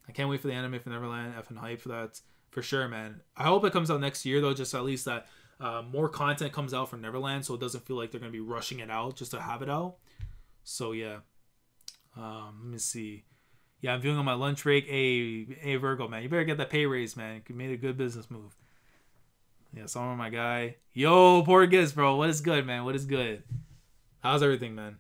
I can't wait for the anime for Neverland. Effing hype for that. For sure, man. I hope it comes out next year, though, just at least that more content comes out from Neverland so it doesn't feel like they're going to be rushing it out just to have it out. So, yeah. Let me see. Yeah, I'm viewing on my lunch break. Hey, Virgo, man. You better get that pay raise, man. You made a good business move. Yeah, Summer, my guy. Yo, Portuguese, bro. What is good, man? What is good? How's everything, man?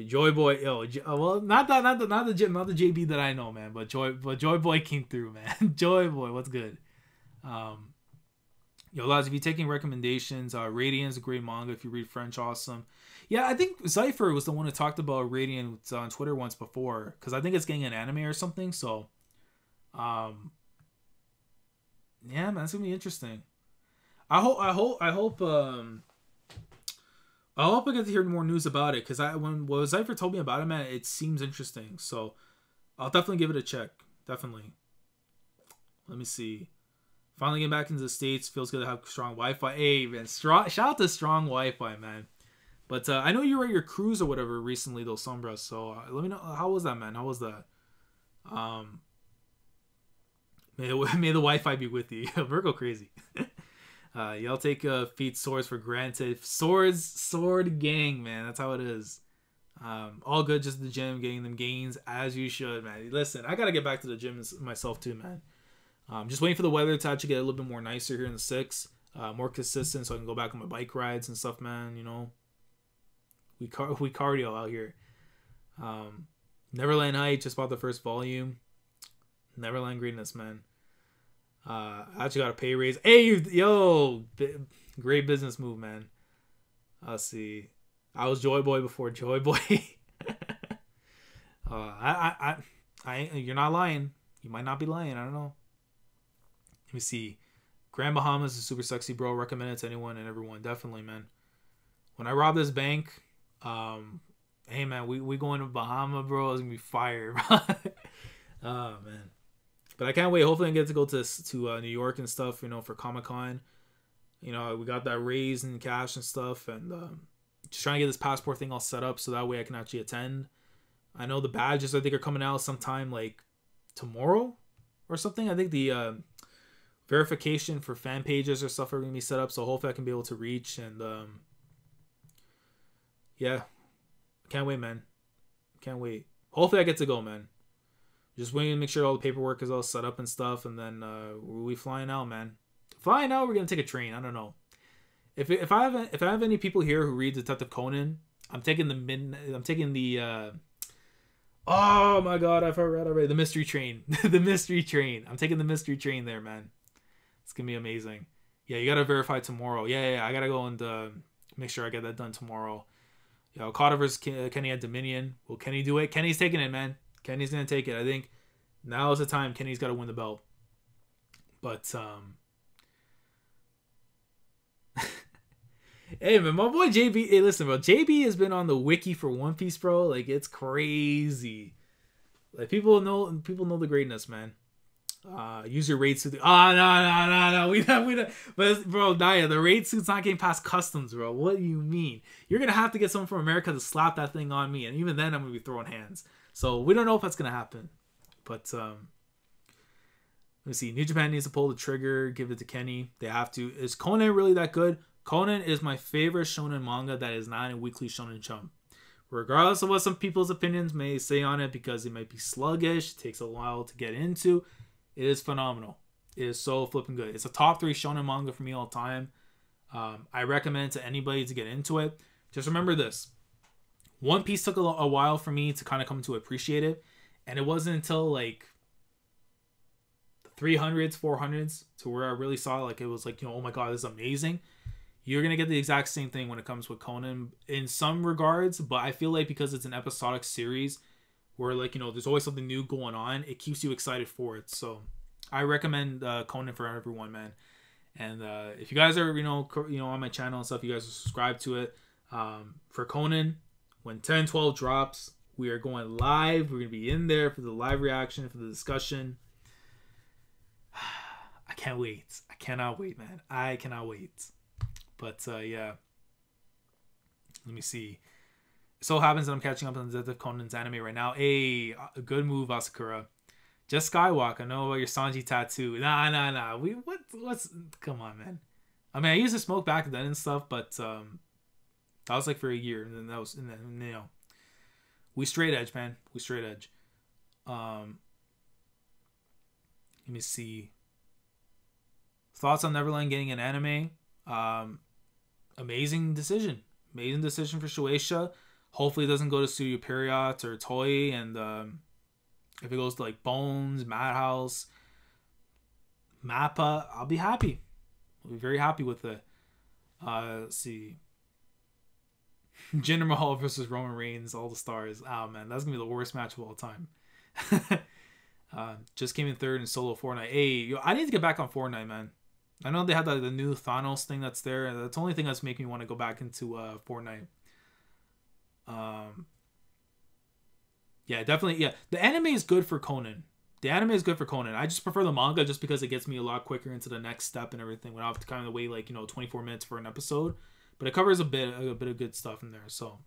Joy Boy, yo, well, not the JB that I know, man, but Joy Boy came through, man. Joy Boy, what's good? Yo, lads, if you're taking recommendations, Radiant's a great manga. If you read French, awesome. Yeah, I think Cypher was the one who talked about Radiant on Twitter once before, because I think it's getting an anime or something. So, yeah, man, it's gonna be interesting. I hope I get to hear more news about it because when Cypher told me about it, man, it seems interesting. So I'll definitely give it a check. Definitely. Let me see. Finally getting back into the States. Feels good to have strong Wi-Fi. Hey, man, shout out to strong Wi-Fi, man. But I know you were at your cruise or whatever recently, though, Sombra. So let me know. How was that, man? How was that? May the Wi-Fi be with you. Virgo crazy. Y'all take feet swords for granted. Sword gang, man. That's how it is. All good, just the gym, getting them gains as you should, man. Listen, I gotta get back to the gym myself too, man. Just waiting for the weather to actually get a little bit more nicer here in the 6, more consistent, so I can go back on my bike rides and stuff, man. You know, we cardio out here. Neverland Height just bought the first volume. Neverland greatness, man. I actually got a pay raise. Hey, yo, great business move, man. Let's see. I was Joy Boy before Joy Boy. You're not lying. You might not be lying. I don't know. Let me see. Grand Bahamas is super sexy, bro. Recommend it to anyone and everyone. Definitely, man. When I rob this bank, hey, man, we going to Bahama, bro. It's gonna be fire, bro. Oh, man. But I can't wait. Hopefully I get to go to New York and stuff, you know, for Comic-Con. You know, we got that raise in cash and stuff. And just trying to get this passport thing all set up so that way I can actually attend. I know the badges, I think, are coming out sometime like tomorrow or something. I think the verification for fan pages or stuff are going to be set up. So hopefully I can be able to reach. And yeah, can't wait, man. Can't wait. Hopefully I get to go, man. Just waiting to make sure all the paperwork is all set up and stuff. And then we flying out, man. Flying out, we're going to take a train. I don't know. If I have any people here who read Detective Conan, I'm taking the oh my god, I forgot already. The mystery train. The mystery train. I'm taking the mystery train there, man. It's gonna be amazing. Yeah, you gotta verify tomorrow. Yeah, I gotta go and make sure I get that done tomorrow. Yeah, Okada versus Kenny at Dominion. Will Kenny do it? Kenny's taking it, man. Kenny's gonna take it. I think now is the time Kenny's gotta win the belt. But hey man, my boy JB. Hey, listen, bro. JB has been on the wiki for One Piece, bro. Like, it's crazy. Like, people know the greatness, man. Use your raid suit. No. We don't. But bro, Naya, the raid suit's not getting past customs, bro. What do you mean? You're gonna have to get someone from America to slap that thing on me, and even then, I'm gonna be throwing hands. So we don't know if that's gonna happen. But let me see. New Japan needs to pull the trigger, give it to Kenny. They have to. Is Conan really that good? Conan is my favorite shonen manga that is not a weekly shonen jump. Regardless of what some people's opinions may say on it, because it might be sluggish, takes a while to get into, it is phenomenal. It is so flipping good. It's a top 3 shonen manga for me all time. I recommend to anybody to get into it. Just remember this. One Piece took a while for me to kind of come to appreciate it. And it wasn't until like the 300s, 400s to where I really saw like it was like, oh my god, this is amazing. You're going to get the exact same thing when it comes with Conan in some regards, but I feel like because it's an episodic series where like, there's always something new going on, it keeps you excited for it. So I recommend Conan for everyone, man. And if you guys are, on my channel and stuff, you guys are subscribed to it. For Conan, when 10-12 drops, we are going live. We're going to be in there for the live reaction, for the discussion. I can't wait. I cannot wait, man. I cannot wait. But yeah, let me see. It so happens that I'm catching up on the Detective Conan's anime right now. Hey, a good move, Asakura. Just Skywalk. I know about your Sanji tattoo. Nah. What's? Come on, man. I mean, I used to smoke back then and stuff, but that was like for a year, and then we straight edge, man. We straight edge. Let me see. Thoughts on Neverland getting an anime? Amazing decision for Shueisha. Hopefully it doesn't go to Studio Period or Toei, and if it goes to like Bones, Madhouse, Mappa, I'll be happy. I'll be very happy with it. Let's see. Jinder Mahal versus Roman Reigns, all the stars. Oh man, that's gonna be the worst match of all time. Just came in third in solo Fortnite. Hey, I need to get back on Fortnite, man. I know they had the new Thanos thing that's there. That's the only thing that's making me want to go back into Fortnite. Yeah, definitely. Yeah, the anime is good for Conan. I just prefer the manga just because it gets me a lot quicker into the next step and everything. When I have to kind of wait like 24 minutes for an episode, but it covers a bit of good stuff in there. So.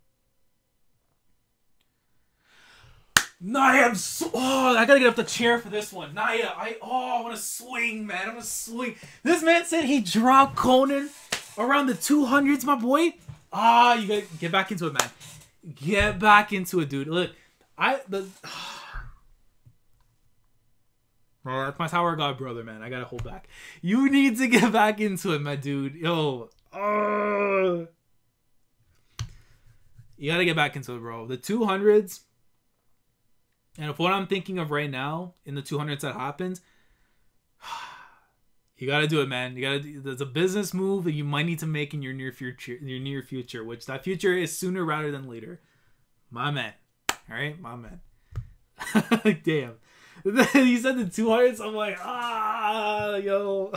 Naya, I gotta get up the chair for this one. Naya, I want to swing, man. I'm gonna swing. This man said he dropped Conan around the 200s, my boy. You gotta get back into it, man. Get back into it, dude. Look, that's my Tower God brother, man. I gotta hold back. You need to get back into it, my dude. Yo, you gotta get back into it, bro. The 200s. And if what I'm thinking of right now in the 200s that happens, you got to do it, man. There's a business move that you might need to make in your near future, which that future is sooner rather than later. My man. All right, my man. Damn. He said the 200s. I'm like, yo.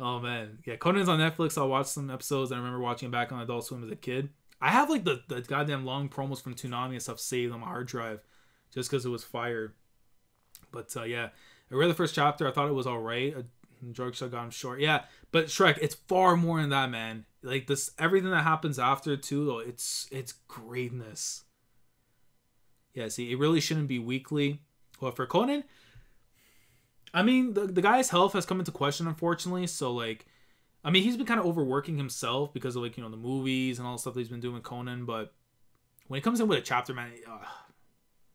Oh man, yeah. Conan's on Netflix. I'll watch some episodes. I remember watching it back on Adult Swim as a kid. I have like the goddamn long promos from Toonami and stuff saved on my hard drive just because it was fire. But yeah, I read the first chapter. I thought it was all right. George got him short. Yeah, but Shrek, it's far more than that, man. Like this, everything that happens after too, though, it's greatness. Yeah, see, it really shouldn't be weekly. Well, for Conan, I mean, the guy's health has come into question, unfortunately. So, like, I mean, he's been kind of overworking himself because of, like, you know, the movies and all the stuff that he's been doing with Conan. But when he comes in with a chapter, man,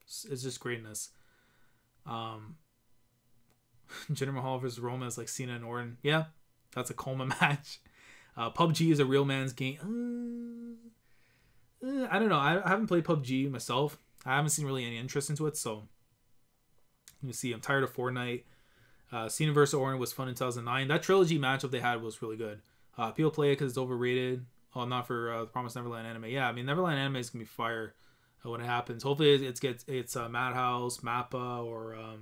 it's just greatness. Jinder Mahal versus Roman is like Cena and Orton. Yeah, that's a Coma match. PUBG is a real man's game. I don't know. I haven't played PUBG myself. I haven't seen really any interest into it. So, let me see. I'm tired of Fortnite. Cena vs. Orton was fun in 2009. That trilogy matchup they had was really good. People play it because it's overrated. Oh, not for the Promised Neverland anime. Yeah, I mean, Neverland anime is going to be fire when it happens. Hopefully it's Madhouse, Mappa,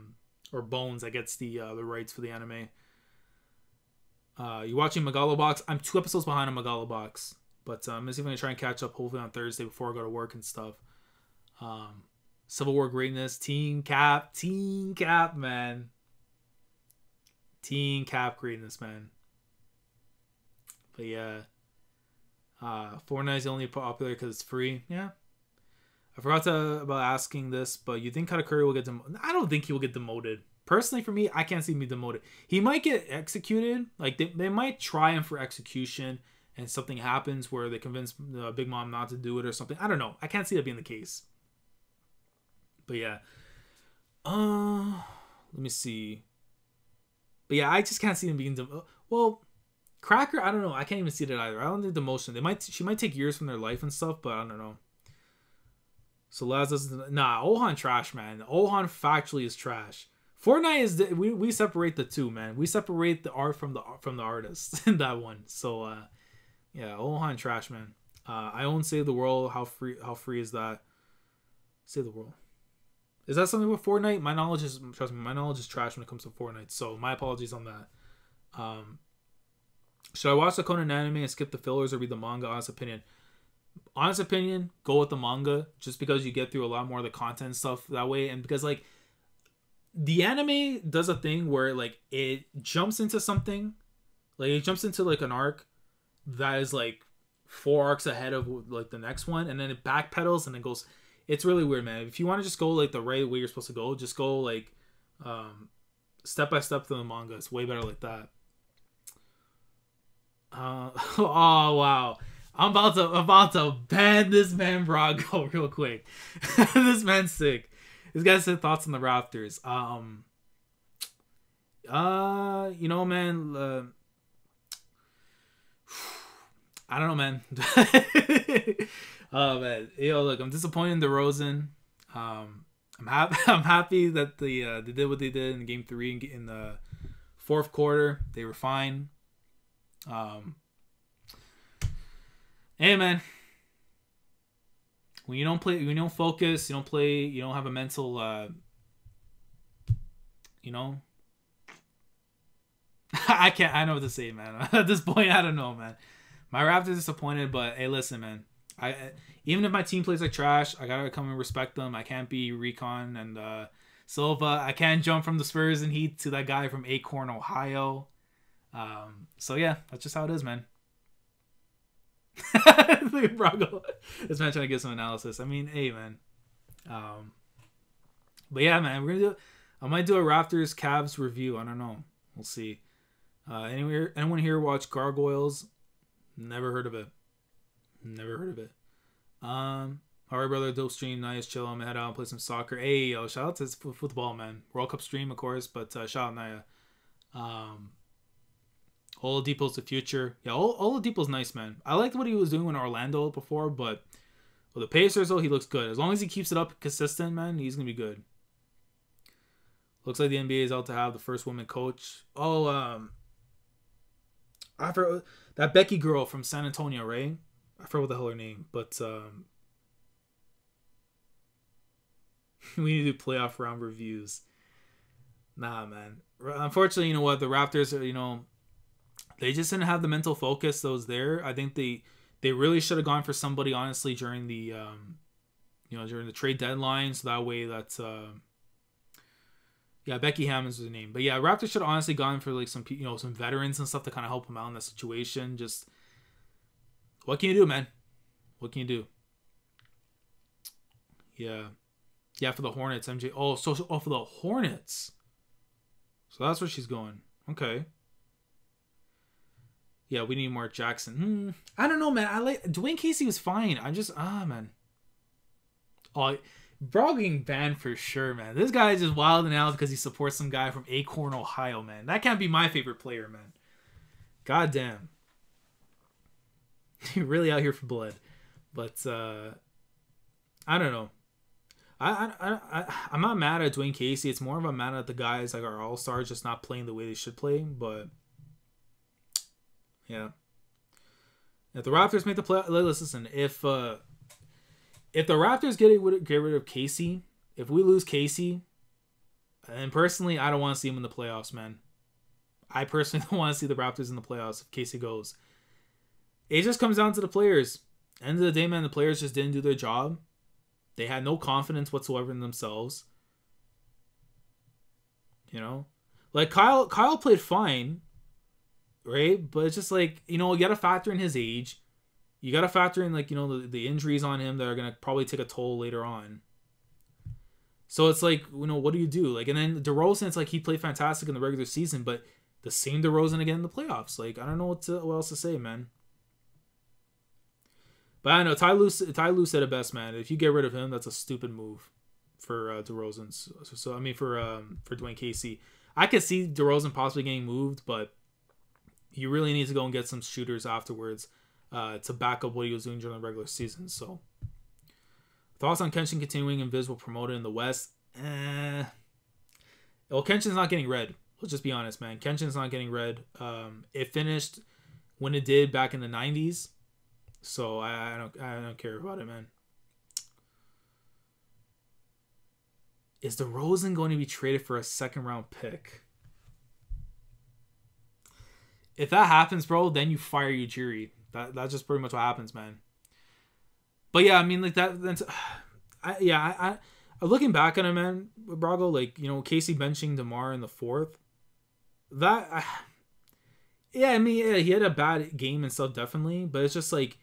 or Bones that gets the rights for the anime. You watching Megalobox? I'm 2 episodes behind on Megalobox. But I'm just going to try and catch up hopefully on Thursday before I go to work and stuff. Civil War greatness. Team Cap, man. Team Cap greatness, man. But yeah. Fortnite is only popular because it's free. Yeah. I forgot about asking this, but you think Katakuri will get demoted? I don't think he will get demoted. Personally, for me, I can't see him be demoted. He might get executed. Like, they might try him for execution and something happens where they convince Big Mom not to do it or something. I don't know. I can't see that being the case. But yeah. Let me see. But yeah, I just can't see him being well, Cracker, I don't know. I can't even see that either. I don't think demotion. She might take years from their life and stuff, but I don't know. So Laz doesn't. Nah, Ohan trash, man. Ohan factually is trash. Fortnite is we separate the two, man. We separate the art from the artist in that one. So yeah, Ohan trash, man. I own Save the World. How free is that? Save the World. Is that something with Fortnite? My knowledge is trash when it comes to Fortnite. So my apologies on that. Should I watch the Conan anime and skip the fillers or read the manga? Honest opinion, go with the manga just because you get through a lot more of the content and stuff that way, and because like the anime does a thing where like it jumps into something, like it jumps into like an arc that is like 4 arcs ahead of like the next one, and then it backpedals and it goes. It's really weird, man. If you want to just go like the right way you're supposed to go, just go like step by step through the manga. It's way better like that. Oh wow. I'm about to ban this man Brago real quick. This man's sick. This guy said thoughts on the Raptors. You know, man, I don't know, man. Oh man, yo, look, I'm disappointed in the Rosin. I'm happy that they did what they did in Game 3 in the 4th quarter. They were fine. Hey man, when you don't play, when you don't focus, you don't play, you don't have a mental, you know. I don't know what to say, man. At this point, I don't know, man. My Raptors disappointed, but hey, listen, man. Even if my team plays like trash, I gotta come and respect them. I can't be Recon and Silva. I can't jump from the Spurs and Heat to that guy from Acorn, Ohio. So yeah, that's just how it is, man. Look at Brago. This man trying to get some analysis. I mean, hey, man. But yeah, man, I might do a Raptors Cavs review. I don't know. We'll see. Anyone here watch Gargoyles? Never heard of it. All right, brother. Dope stream. Nice. Chill. I'm gonna head out and play some soccer. Hey, yo, shout out to football, man. World Cup stream, of course, but shout out Naya. Oladipo's the future. Yeah, Oladipo's nice, man. I liked what he was doing in Orlando before, but with the Pacers, though, he looks good. As long as he keeps it up consistent, man, he's gonna be good. Looks like the NBA is out to have the first woman coach. Oh, I forgot that Becky girl from San Antonio, right? I forgot what the hell her name, but we need to do playoff round reviews. Nah, man. Unfortunately, you know what? The Raptors are, you know, they just didn't have the mental focus that was there. I think they really should have gone for somebody, honestly, during the during the trade deadline, so that way that's Becky Hammond's the name. But yeah, Raptors should have honestly gone for like some veterans and stuff to kind of help them out in that situation. Just what can you do, man? What can you do? Yeah, for the Hornets, MJ. For the Hornets. So that's where she's going. Okay. Yeah, we need Mark Jackson. I don't know, man. I like Dwayne Casey was fine. I just man. Oh, bro, getting banned for sure, man. This guy is just wilding out because he supports some guy from Acorn, Ohio, man. That can't be my favorite player, man. God damn. You're really out here for blood. But I don't know. I'm not mad at Dwayne Casey. It's more of a mad at the guys like our all-stars just not playing the way they should play. But yeah, if the Raptors make the play, listen. If the Raptors get rid of Casey, if we lose Casey, and personally, I don't want to see him in the playoffs, man. I personally don't want to see the Raptors in the playoffs if Casey goes. It just comes down to the players. End of the day, man, the players just didn't do their job. They had no confidence whatsoever in themselves. You know? Like, Kyle played fine, right? But it's just like, you know, you got to factor in his age. You got to factor in, like, you know, the injuries on him that are going to probably take a toll later on. So it's like, you know, what do you do? Like, and then DeRozan, it's like he played fantastic in the regular season, but the same DeRozan again in the playoffs. Like, I don't know what else to say, man. But I know Ty Lue said it best, man. If you get rid of him, that's a stupid move for DeRozan. So I mean for Dwayne Casey, I could see DeRozan possibly getting moved, but you really need to go and get some shooters afterwards to back up what he was doing during the regular season. So thoughts on Kenshin continuing invisible promoted in the West? Well, Kenshin's not getting red. Let's just be honest, man. Kenshin's not getting red. It finished when it did back in the 90s. So I don't care about it, man. Is DeRozan going to be traded for a second round pick? If that happens, bro, then you fire Ujiri. That's just pretty much what happens, man. But yeah, I mean, like that. That's, I looking back on it, man, Brago, like, you know, Casey benching DeMar in the 4th. Yeah, I mean, yeah, he had a bad game and stuff, definitely. But it's just like,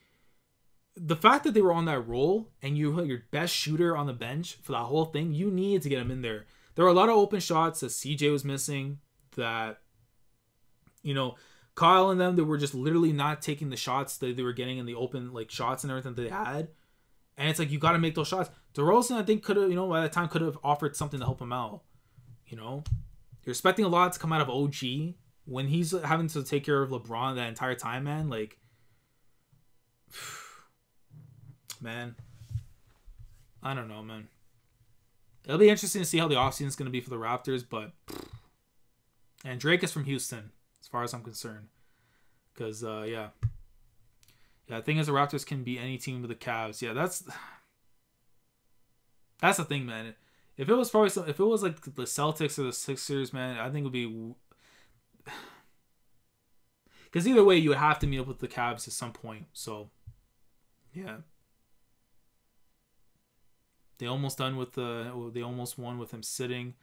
the fact that they were on that roll and you had your best shooter on the bench for that whole thing, you needed to get him in there. There were a lot of open shots that CJ was missing, that, you know, Kyle and them, they were just literally not taking the shots that they were getting in the open, like, shots and everything that they had. And it's like, you got to make those shots. DeRozan, I think, could have, you know, by that time could have offered something to help him out. You know, you're expecting a lot to come out of OG when he's having to take care of LeBron that entire time, man. Like, man, I don't know, man. It'll be interesting to see how the offseason is going to be for the Raptors, but... And Drake is from Houston, as far as I'm concerned. Because, yeah. Yeah, the thing is, the Raptors can beat any team with the Cavs. Yeah, that's the thing, man. If it was like the Celtics or the Sixers, man, I think it would be... Because either way, you would have to meet up with the Cavs at some point. So, yeah. They almost won with him sitting.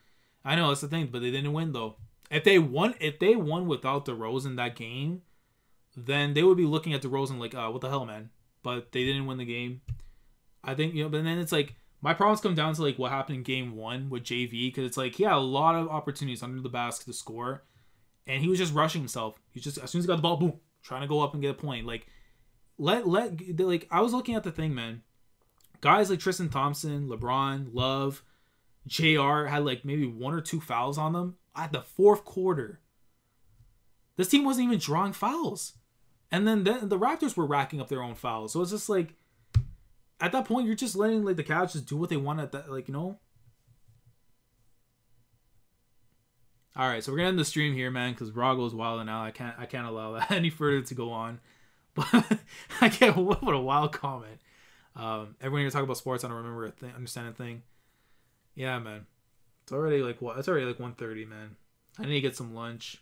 I know that's the thing, but they didn't win though. If they won without DeRozan that game, then they would be looking at DeRozan like, what the hell, man? But they didn't win the game. I think, you know, but then it's like, my problems come down to like what happened in game 1 with JV, because it's like he had a lot of opportunities under the basket to score, and he was just rushing himself. He just, as soon as he got the ball, boom, trying to go up and get a point. Like, like, I was looking at the thing, man. Guys like Tristan Thompson, LeBron, Love, JR had like maybe 1 or 2 fouls on them at the 4th quarter. This team wasn't even drawing fouls. And then the Raptors were racking up their own fouls. So it's just like, at that point, you're just letting like the Cavs just do what they want at that, like, you know? Alright, so we're gonna end the stream here, man, because Brago's wilding out. I can't allow that any further to go on. But I can't, what a wild comment. Everyone here talk about sports. I don't remember understand a thing. Yeah, man. It's already like what? It's already like 1:30, man. I need to get some lunch.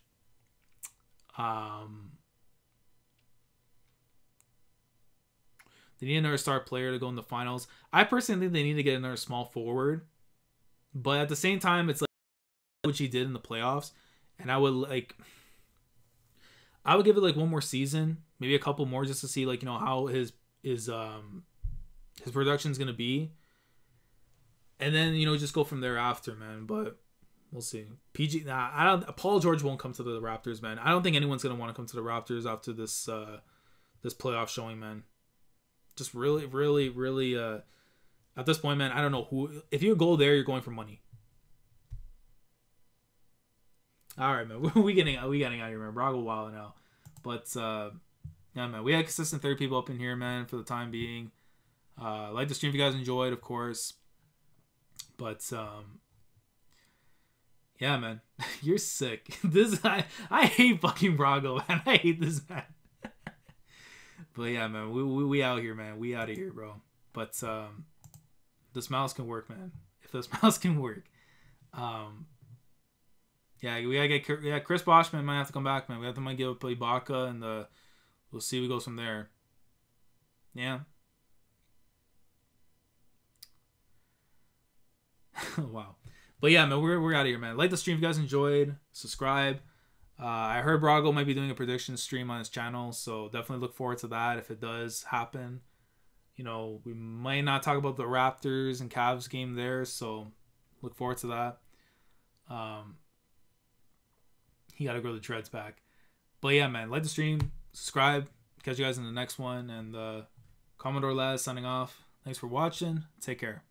They need another star player to go in the finals. I personally think they need to get another small forward, but at the same time, it's like what he did in the playoffs, and I would give it like one more season, maybe a couple more, just to see like, you know, how his production is gonna be, and then, you know, just go from there after, man. But We'll see. PG. Nah, I don't. Paul George won't come to the Raptors, man. I don't think anyone's gonna want to come to the Raptors after this this playoff showing, man. Just really, really, really. At this point, man, I don't know who. If you go there, you're going for money. All right, man. we getting out of here, man. Braga wild now, but yeah, man. We had consistent 30 people up in here, man, for the time being. Like the stream if you guys enjoyed, of course. But yeah, man, you're sick. I hate fucking Braga, man. I hate this man. But yeah, man, we out here, man. We out of here, bro. But this mouse can work, man. If this mouse can work, yeah, we gotta get Chris Boshman might have to come back, man. We have to might give up Ibaka, and we'll see we goes from there. Yeah. Wow. But yeah, man, we're out of here, man. Like the stream if you guys enjoyed. Subscribe. I heard Brago might be doing a prediction stream on his channel, so definitely look forward to that if it does happen. You know, we might not talk about the Raptors and Cavs game there, so look forward to that. He got to grow the dreads back. But yeah, man, like the stream, subscribe. Catch you guys in the next one. And Commodore Les signing off. Thanks for watching. Take care.